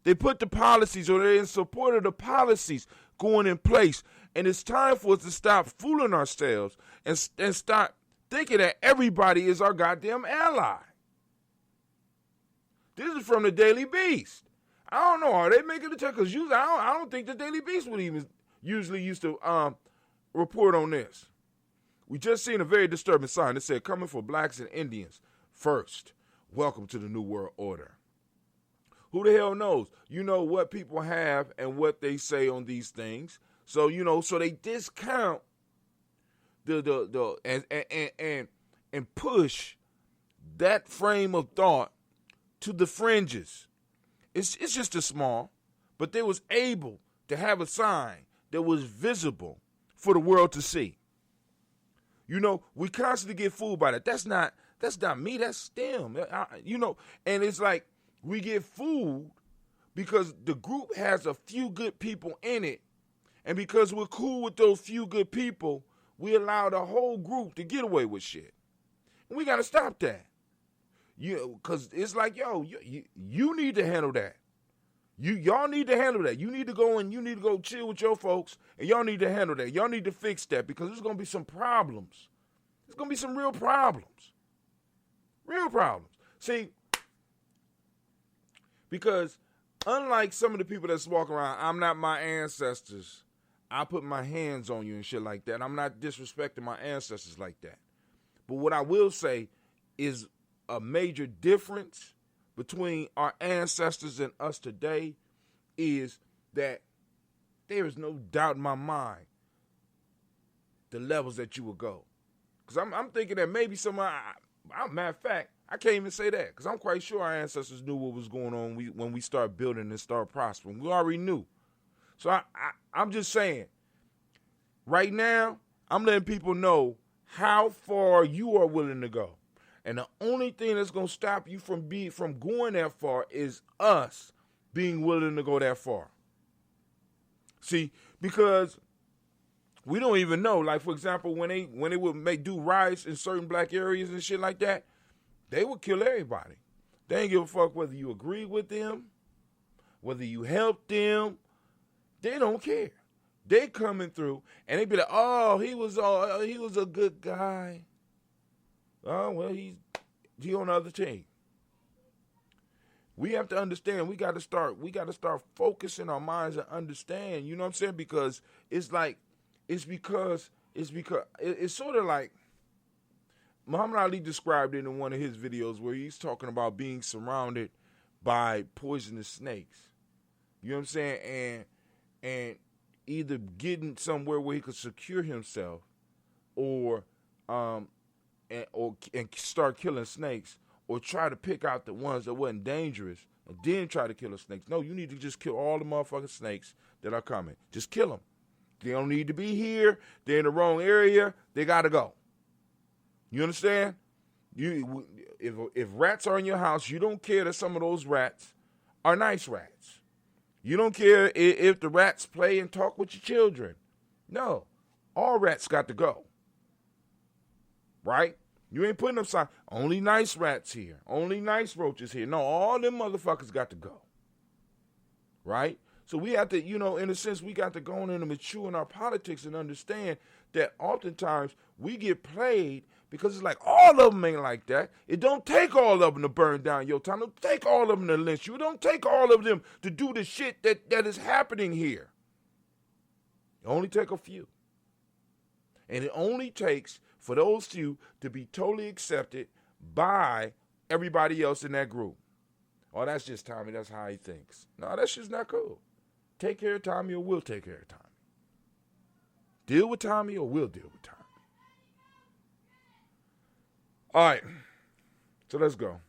Speaker 4: They put the policies, or they're in support of the policies going in place. And it's time for us to stop fooling ourselves and stop thinking that everybody is our goddamn ally. This is from the Daily Beast. I don't know. Are they making the check? Because I don't think the Daily Beast would even usually used to report on this. We just seen a very disturbing sign that said, coming for blacks and Indians first. Welcome to the New World Order. Who the hell knows? You know what people have and what they say on these things. So, so they discount and push that frame of thought to the fringes. It's just a small, but they was able to have a sign that was visible for the world to see. We constantly get fooled by that. That's not me, that's them. And it's like we get fooled because the group has a few good people in it. And because we're cool with those few good people, we allow the whole group to get away with shit. And we got to stop that. Because it's like, you need to handle that. Y'all need to handle that. You need to go chill with your folks, and y'all need to handle that. Y'all need to fix that because there's going to be some problems. There's going to be some real problems. Real problems. See, because unlike some of the people that's walking around, I'm not my ancestors. I put my hands on you and shit like that. I'm not disrespecting my ancestors like that. But what I will say is a major difference between our ancestors and us today is that there is no doubt in my mind the levels that you will go. Because I'm thinking that maybe matter of fact, I can't even say that because I'm quite sure our ancestors knew what was going on when we start building and start prospering. We already knew. So I'm just saying, right now, I'm letting people know how far you are willing to go. And the only thing that's going to stop you from going that far is us being willing to go that far. See, because we don't even know. Like, for example, when they would do riots in certain black areas and shit like that, they would kill everybody. They ain't give a fuck whether you agree with them, whether you help them. They don't care. They coming through and they be like, oh, he was a good guy. Oh, well, he on the other team. We have to understand. We got to start focusing our minds and understand. You know what I'm saying? Because it's sort of like Muhammad Ali described it in one of his videos where he's talking about being surrounded by poisonous snakes. You know what I'm saying? And either getting somewhere where he could secure himself or start killing snakes, or try to pick out the ones that wasn't dangerous and then try to kill the snakes. No, you need to just kill all the motherfucking snakes that are coming. Just kill them. They don't need to be here. They're in the wrong area. They got to go. You understand? If rats are in your house, you don't care that some of those rats are nice rats. You don't care if the rats play and talk with your children. No, all rats got to go. Right? You ain't putting up signs. Only nice rats here. Only nice roaches here. No, all them motherfuckers got to go. Right? So we have to, in a sense, we got to go in and mature in our politics and understand that oftentimes we get played because it's like all of them ain't like that. It don't take all of them to burn down your town. It don't take all of them to lynch you. It don't take all of them to do the shit that is happening here. It only take a few. And it only takes for those few to be totally accepted by everybody else in that group. Oh, that's just Tommy. That's how he thinks. No, that's just not cool. Take care of Tommy or we'll take care of Tommy. Deal with Tommy or we'll deal with Tommy. All right. So let's go.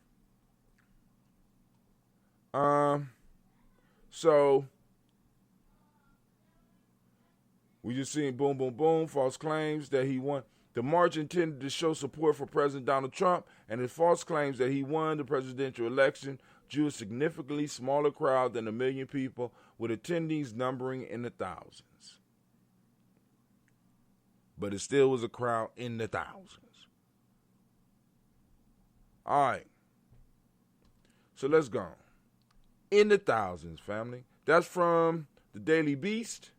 Speaker 4: So we just seen boom, boom, boom, false claims that he won. The march intended to show support for President Donald Trump, and his false claims that he won the presidential election drew a significantly smaller crowd than 1 million people, with attendees numbering in the thousands. But it still was a crowd in the thousands. All right. So let's go. In the thousands, family. That's from the Daily Beast.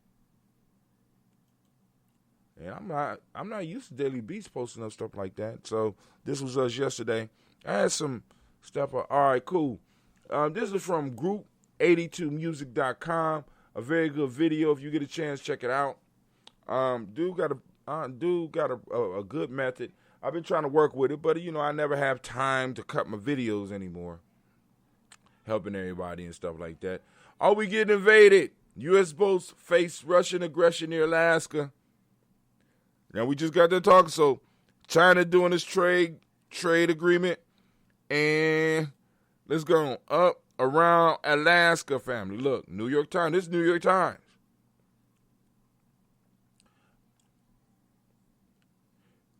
Speaker 4: And I'm not used to Daily Beast posting up stuff like that. So this was us yesterday. I had some stuff. All right, cool. This is from group82music.com. A very good video. If you get a chance, check it out. Dude got a good method. I've been trying to work with it, but I never have time to cut my videos anymore. Helping everybody and stuff like that. Are we getting invaded? U.S. boats face Russian aggression near Alaska. Now we just got to talk. So China doing this trade agreement, and let's go up around Alaska, family. Look, New York Times. This is New York Times.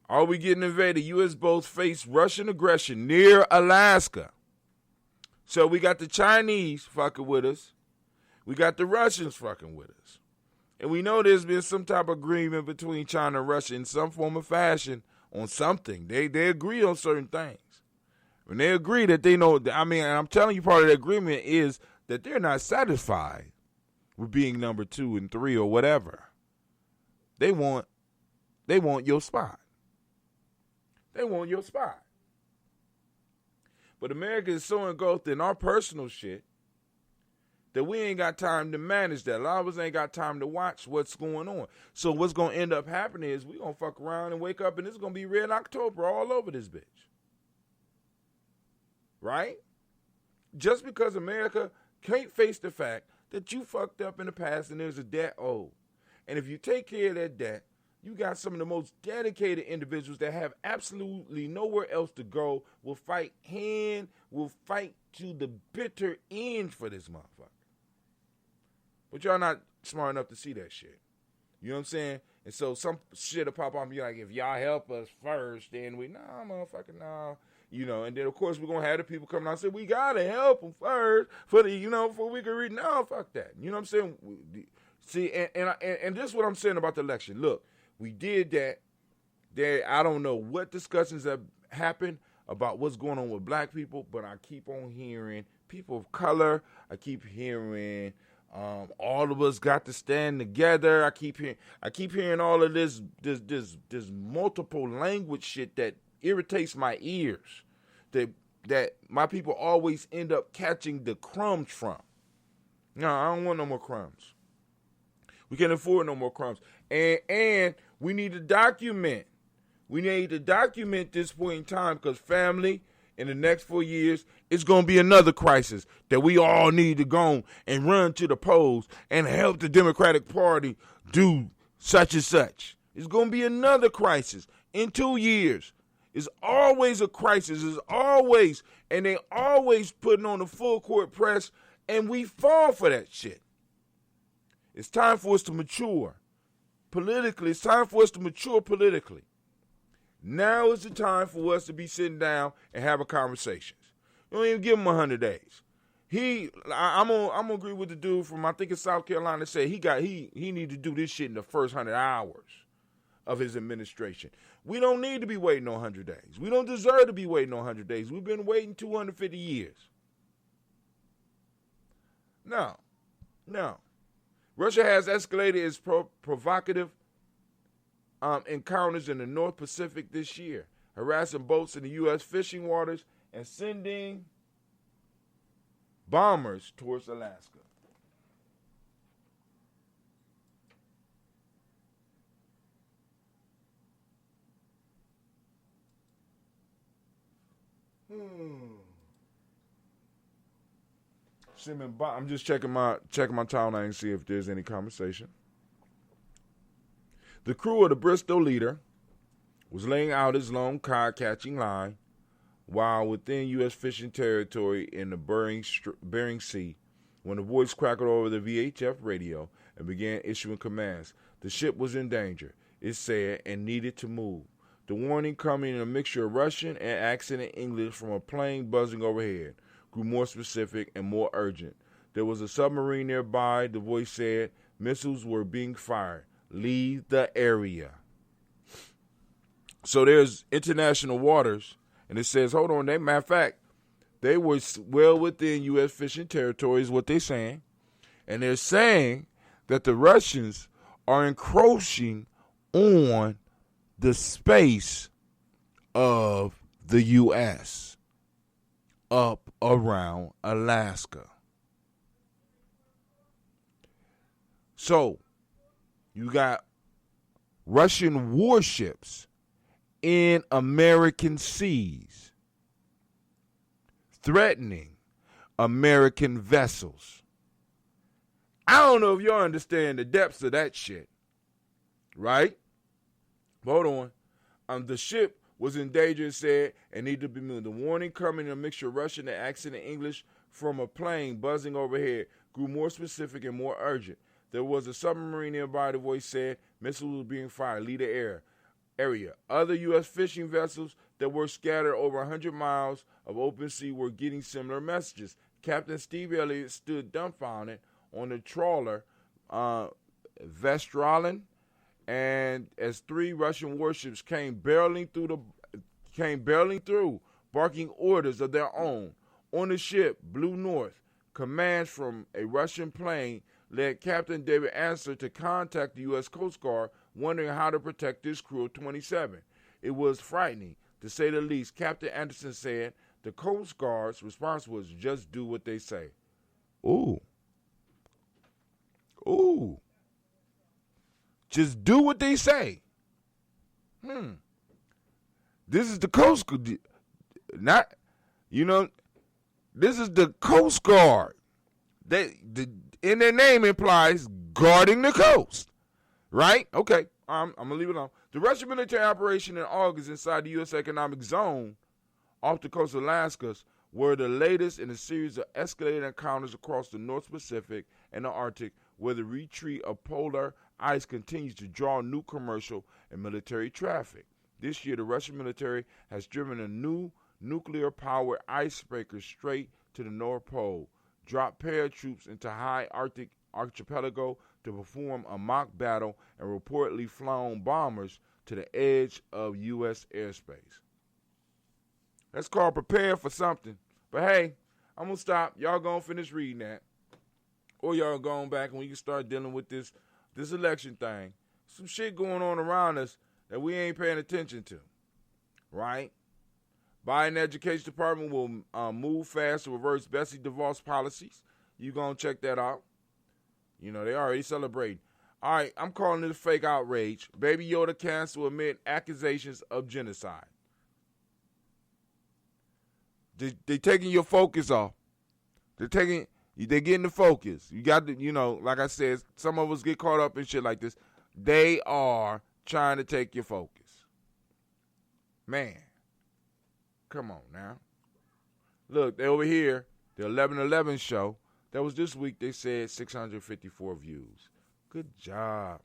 Speaker 4: Are we getting invaded? U.S. boats face Russian aggression near Alaska. So we got the Chinese fucking with us. We got the Russians fucking with us. And we know there's been some type of agreement between China and Russia in some form or fashion on something. They agree on certain things. When they agree that they know, and I'm telling you, part of the agreement is that they're not satisfied with being number 2 and 3 or whatever. They want your spot. They want your spot. But America is so engulfed in our personal shit that we ain't got time to manage that. A lot of us ain't got time to watch what's going on. So what's going to end up happening is we going to fuck around and wake up and it's going to be Red October all over this bitch. Right? Just because America can't face the fact that you fucked up in the past and there's a debt owed. And if you take care of that debt, you got some of the most dedicated individuals that have absolutely nowhere else to go, will fight to the bitter end for this motherfucker. But y'all not smart enough to see that shit. You know what I'm saying? And so some shit will pop off and be like, if y'all help us first, then we, nah, motherfucker, nah. You know, and then, of course, we're going to have the people coming out and say, we got to help them first before we can read. No, fuck that. You know what I'm saying? See, and this is what I'm saying about the election. Look, we did that. I don't know what discussions have happened about what's going on with black people, but I keep on hearing people of color. I keep hearing all of us got to stand together. I keep hearing all of this multiple language shit that irritates my ears. That my people always end up catching the crumbs from. No, I don't want no more crumbs. We can't afford no more crumbs. And we need to document. We need to document this point in time because family, in the next 4 years, it's going to be another crisis that we all need to go and run to the polls and help the Democratic Party do such and such. It's going to be another crisis in 2 years. It's always a crisis. It's always, and they always putting on the full court press, and we fall for that shit. It's time for us to mature politically. It's time for us to mature politically. Now is the time for us to be sitting down and having conversations. You don't even give him 100 days. I'm gonna agree with the dude from I think it's South Carolina that said he need to do this shit in the first 100 hours of his administration. We don't need to be waiting on 100 days. We don't deserve to be waiting on 100 days. We've been waiting 250 years. No. Russia has escalated its provocative encounters in the North Pacific this year, harassing boats in the U.S. fishing waters and sending bombers towards Alaska. I'm just checking my timeline and see if there's any conversation. The crew of the Bristol leader was laying out his long cod-catching line while within U.S. fishing territory in the Bering Sea when a voice crackled over the VHF radio and began issuing commands. The ship was in danger, it said, and needed to move. The warning, coming in a mixture of Russian and accented English from a plane buzzing overhead, grew more specific and more urgent. There was a submarine nearby, the voice said. Missiles were being fired. Leave the area. So there's international waters, and it says, hold on, matter of fact, they were well within U.S. fishing territory is what they're saying. And they're saying that the Russians are encroaching on the space of the U.S. up around Alaska. So you got Russian warships in American seas threatening American vessels. I don't know if y'all understand the depths of that shit, right? But hold on. The ship was in danger, it said, and needed to be moved. The warning, coming in a mixture of Russian and accented English from a plane buzzing overhead, grew more specific and more urgent. There was a submarine nearby, the voice said. Missiles were being fired. Leave the area. Other U.S. fishing vessels that were scattered over 100 miles of open sea were getting similar messages. Captain Steve Elliott stood dumbfounded on the trawler Vestralen, and as 3 Russian warships came barreling through, barking orders of their own. On the ship, Blue North, commands from a Russian plane led Captain David Answer to contact the U.S. Coast Guard, wondering how to protect this crew of 27. It was frightening, to say the least. Captain Anderson said the Coast Guard's response was just do what they say. Ooh, Ooh. Just do what they say. This is the Coast Guard. This is the Coast Guard. In their name implies guarding the coast. Right? Okay. I'm going to leave it alone. The Russian military operation in August inside the U.S. economic zone off the coast of Alaska were the latest in a series of escalated encounters across the North Pacific and the Arctic, where the retreat of polar ice continues to draw new commercial and military traffic. This year, the Russian military has driven a new nuclear-powered icebreaker straight to the North Pole, dropped paratroops into high Arctic archipelago to perform a mock battle, and reportedly flown bombers to the edge of U.S. airspace. That's called prepare for something. But hey, I'm going to stop. Y'all going to finish reading that. Or y'all going back and we can start dealing with this election thing. Some shit going on around us that we ain't paying attention to. Right? Biden Education Department will move fast to reverse Betsy DeVos policies. You going to check that out. They already celebrating. All right, I'm calling it a fake outrage. Baby Yoda canceled amid accusations of genocide. They taking your focus off. They're getting the focus. You got to, like I said, some of us get caught up in shit like this. They are trying to take your focus. Man, come on now. Look, they over here, the 11/11 show. That was this week. They said 654 views. Good job.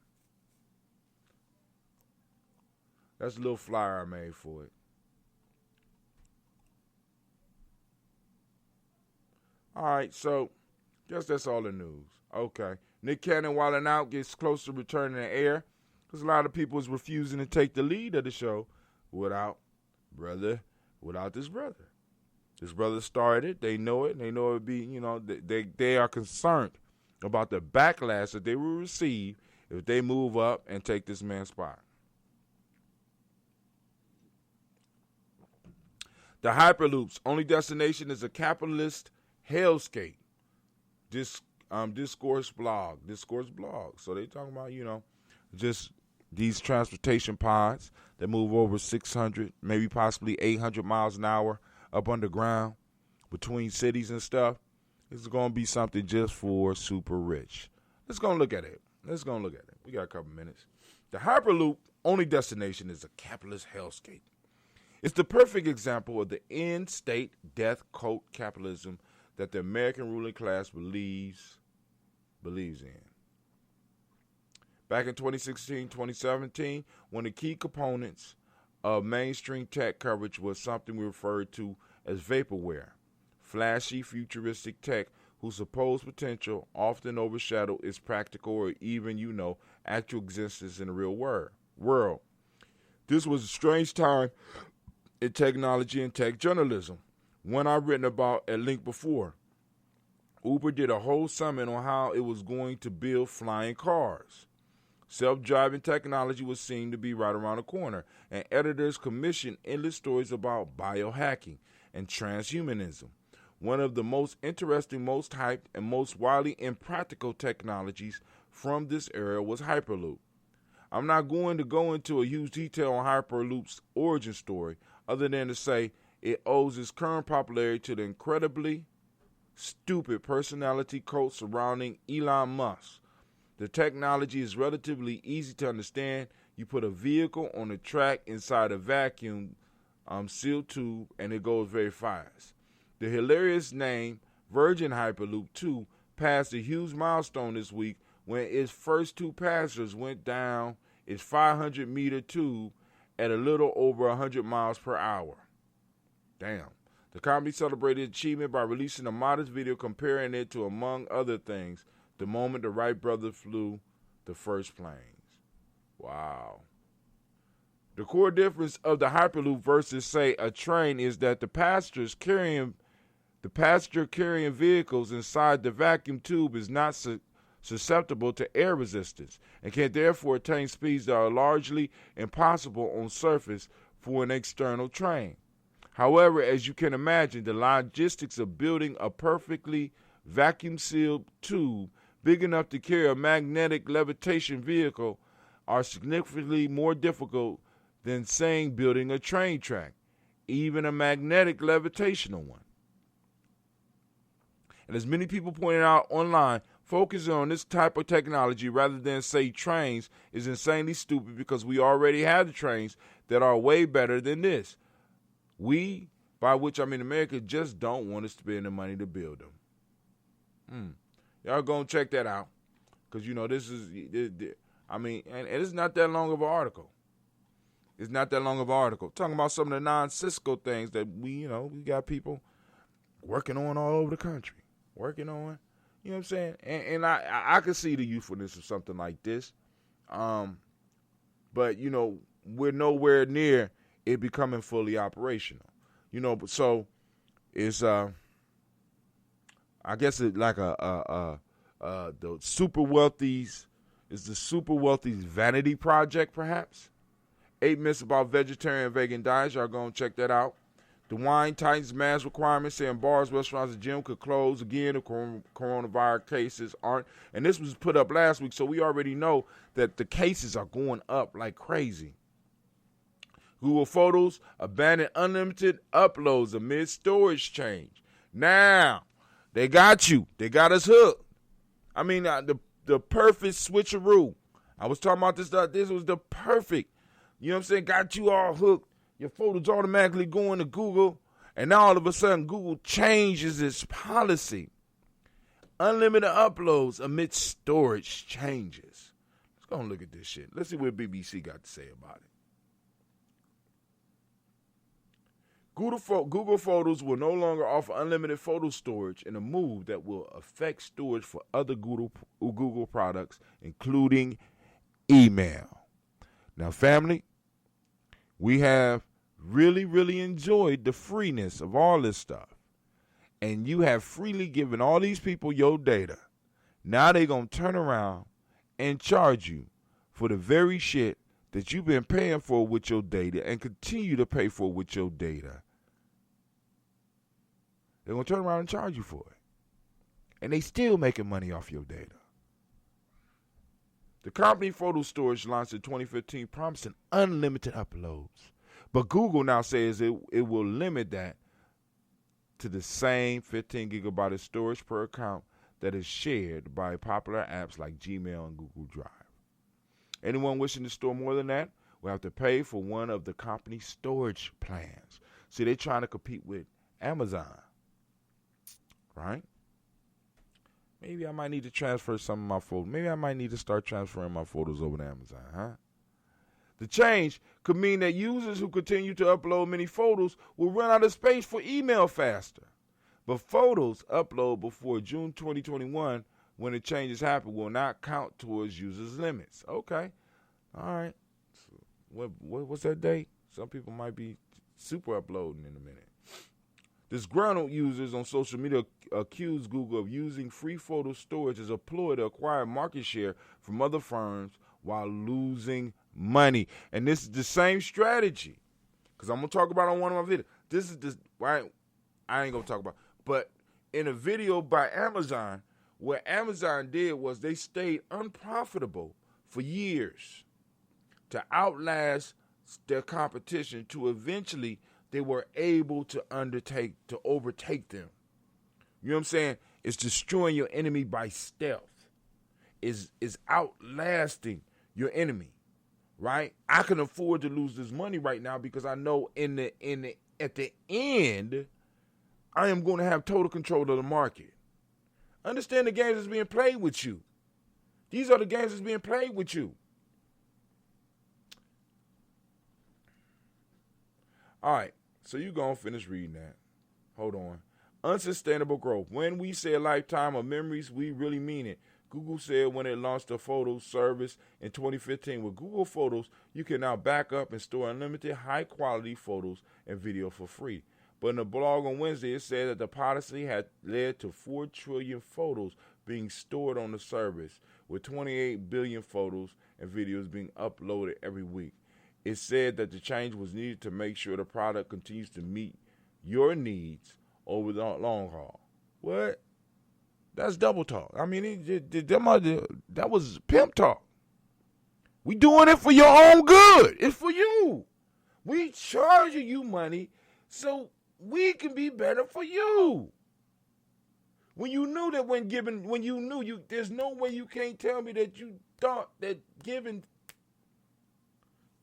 Speaker 4: That's a little flyer I made for it. All right, so guess that's all the news. Okay. Nick Cannon wilding out gets close to returning to air because a lot of people is refusing to take the lead of the show without this brother. This brother started. They know it. They know it be, they are concerned about the backlash that they will receive if they move up and take this man's spot. The Hyperloop's only destination is a capitalist hellscape. Discourse blog. So they talking about, just these transportation pods that move over 600, maybe possibly 800 miles an hour up underground between cities and stuff. This is going to be something just for super rich. Let's go and look at it. We got a couple minutes. The Hyperloop only destination is a capitalist hellscape. It's the perfect example of the end-state death cult capitalism that the American ruling class believes in. Back in 2016, 2017, one of the key components of mainstream tech coverage was something we referred to as vaporware, flashy, futuristic tech whose supposed potential often overshadow its practical or even, actual existence in the real world. This was a strange time in technology and tech journalism, one I've written about at length before. Uber did a whole summit on how it was going to build flying cars. Self-driving technology was seen to be right around the corner, and editors commissioned endless stories about biohacking and transhumanism. One of the most interesting, most hyped, and most widely impractical technologies from this era was Hyperloop. I'm not going to go into a huge detail on Hyperloop's origin story, other than to say it owes its current popularity to the incredibly stupid personality cult surrounding Elon Musk. The technology is relatively easy to understand. You put a vehicle on a track inside a vacuum sealed tube, and it goes very fast. The hilarious name Virgin Hyperloop 2 passed a huge milestone this week when its first two passengers went down its 500-meter tube at a little over 100 miles per hour. Damn. The company celebrated achievement by releasing a modest video comparing it to, among other things, the moment the Wright brothers flew the first planes. Wow. The core difference of the Hyperloop versus, say, a train is that the passenger carrying vehicles inside the vacuum tube is not susceptible to air resistance and can therefore attain speeds that are largely impossible on surface for an external train. However, as you can imagine, the logistics of building a perfectly vacuum-sealed tube big enough to carry a magnetic levitation vehicle are significantly more difficult than, saying, building a train track, even a magnetic levitational one. And as many people pointed out online, focusing on this type of technology rather than, say, trains is insanely stupid because we already have the trains that are way better than this. We, by which I mean America, just don't want to spend the money to build them. Y'all go and check that out because, this is, and it's not that long of an article. It's not that long of an article. Talking about some of the non-Cisco things that we got people working on all over the country. Working on, you know what I'm saying? And I can see the usefulness of something like this. But, we're nowhere near it becoming fully operational. So it's, I guess it's like the super wealthy's, is the super wealthy's vanity project, perhaps? 8 myths about vegetarian and vegan diets. Y'all go and check that out. The wine tightens mask requirements, saying bars, restaurants, and gym could close again if coronavirus cases aren't. And this was put up last week, so we already know that the cases are going up like crazy. Google Photos abandoned unlimited uploads amid storage change. Now, they got you. They got us hooked. I mean, the perfect switcheroo. I was talking about this. This was the perfect, got you all hooked. Your photos automatically go into Google, and now all of a sudden Google changes its policy. Unlimited uploads amid storage changes. Let's go and look at this shit. Let's see what BBC got to say about it. Google Photos will no longer offer unlimited photo storage in a move that will affect storage for other Google products, including email. Now, family, we have really, really enjoyed the freeness of all this stuff. And you have freely given all these people your data. Now they're going to turn around and charge you for the very shit that you've been paying for with your data and continue to pay for with your data. They're going to turn around and charge you for it. And they still making money off your data. The company photo storage launched in 2015 promising unlimited uploads. But Google now says it will limit that to the same 15 gigabyte of storage per account that is shared by popular apps like Gmail and Google Drive. Anyone wishing to store more than that will have to pay for one of the company's storage plans. See, they're trying to compete with Amazon, right? Maybe I might need to transfer some of my photos. Maybe I might need to start transferring my photos over to Amazon, huh? The change could mean that users who continue to upload many photos will run out of space for email faster. But photos uploaded before June 2021, when the changes happen, will not count towards users' limits. Okay. All right. So what's that date? Some people might be super uploading in a minute. Disgruntled users on social media accuse Google of using free photo storage as a ploy to acquire market share from other firms while losing money. And this is the same strategy, because I'm going to talk about it on one of my videos. This is this, right? I ain't going to talk about it. But in a video by Amazon, what Amazon did was they stayed unprofitable for years to outlast their competition, to eventually they were able to overtake them. You know what I'm saying? It's destroying your enemy by stealth. Is outlasting your enemy, right? I can afford to lose this money right now because I know at the end, I am going to have total control of the market. Understand the games that's being played with you. These are the games that's being played with you. All right, so you're going to finish reading that. Hold on. Unsustainable growth. When we say a lifetime of memories, we really mean it. Google said when it launched the photo service in 2015, with Google Photos, you can now back up and store unlimited high-quality photos and video for free. But in a blog on Wednesday, it said that the policy had led to 4 trillion photos being stored on the service, with 28 billion photos and videos being uploaded every week. It said that the change was needed to make sure the product continues to meet your needs over the long haul. What? That's double talk. I mean, that was pimp talk. We doing it for your own good. It's for you. We charging you money so we can be better for you. When you knew that there's no way you can't tell me that you thought that giving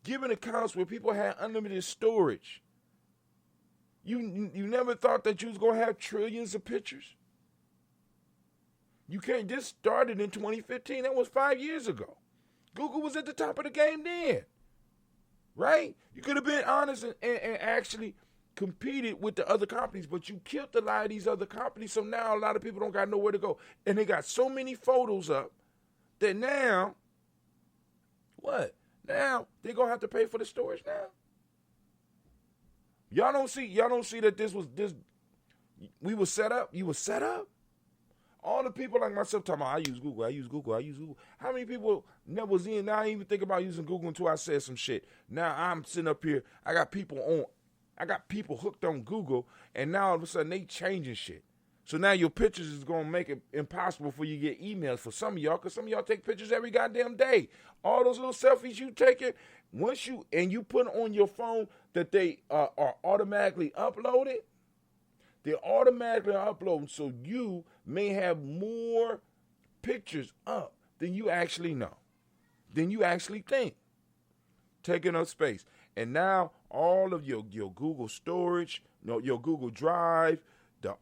Speaker 4: accounts where people had unlimited storage, you never thought that you was going to have trillions of pictures? You can't. This started in 2015. That was 5 years ago. Google was at the top of the game then, right? You could have been honest and actually competed with the other companies, but you killed a lot of these other companies, so now a lot of people don't got nowhere to go. And they got so many photos up that now, what? Now they're going to have to pay for the storage now. Y'all don't see that we were set up? You were set up? All the people like myself talking about, I use Google. How many people never was in? Now I didn't even think about using Google until I said some shit. Now I'm sitting up here. I got people hooked on Google, and now all of a sudden they changing shit. So now your pictures is going to make it impossible for you to get emails for some of y'all, because some of y'all take pictures every goddamn day. All those little selfies you taking, once you put on your phone that they are automatically uploaded, they're automatically uploading, so you may have more pictures up than you actually know, than you actually think, taking up space. And now all of your Google storage, your Google Drive, the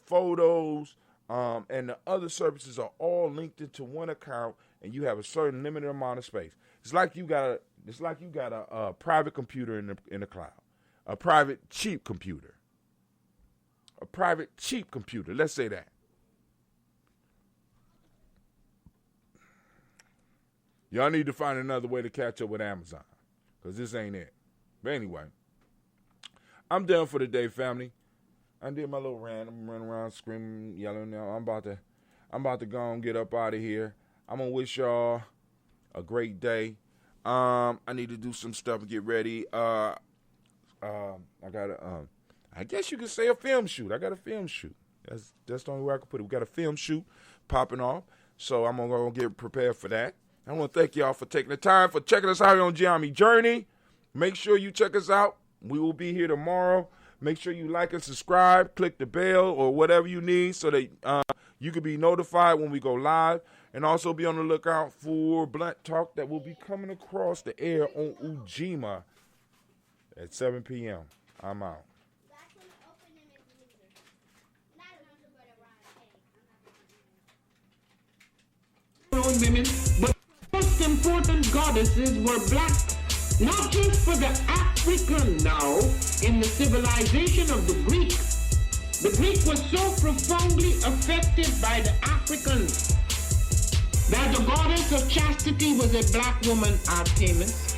Speaker 4: photos, and the other services are all linked into one account, and you have a certain limited amount of space. It's like you got a private computer in the cloud, a private cheap computer. A private cheap computer, let's say that. Y'all need to find another way to catch up with Amazon, because this ain't it. But anyway, I'm done for the day, family. I did my little rant. I'm running around screaming, yelling. Now I'm about to go and get up out of here. I'm gonna wish y'all a great day. I need to do some stuff and get ready. I guess you could say a film shoot. I got a film shoot. That's the only way I can put it. We got a film shoot popping off, so I'm going to get prepared for that. I want to thank y'all for taking the time, for checking us out on Gye-Nyame Journey. Make sure you check us out. We will be here tomorrow. Make sure you like and subscribe, click the bell or whatever you need so that you can be notified when we go live. And also be on the lookout for Blunt Talk that will be coming across the air on Ujima at 7 p.m. I'm out.
Speaker 2: Women, but most important goddesses were black, not just for the African now in the civilization of the Greeks. The Greek was so profoundly affected by the Africans that the goddess of chastity was a black woman, Artemis.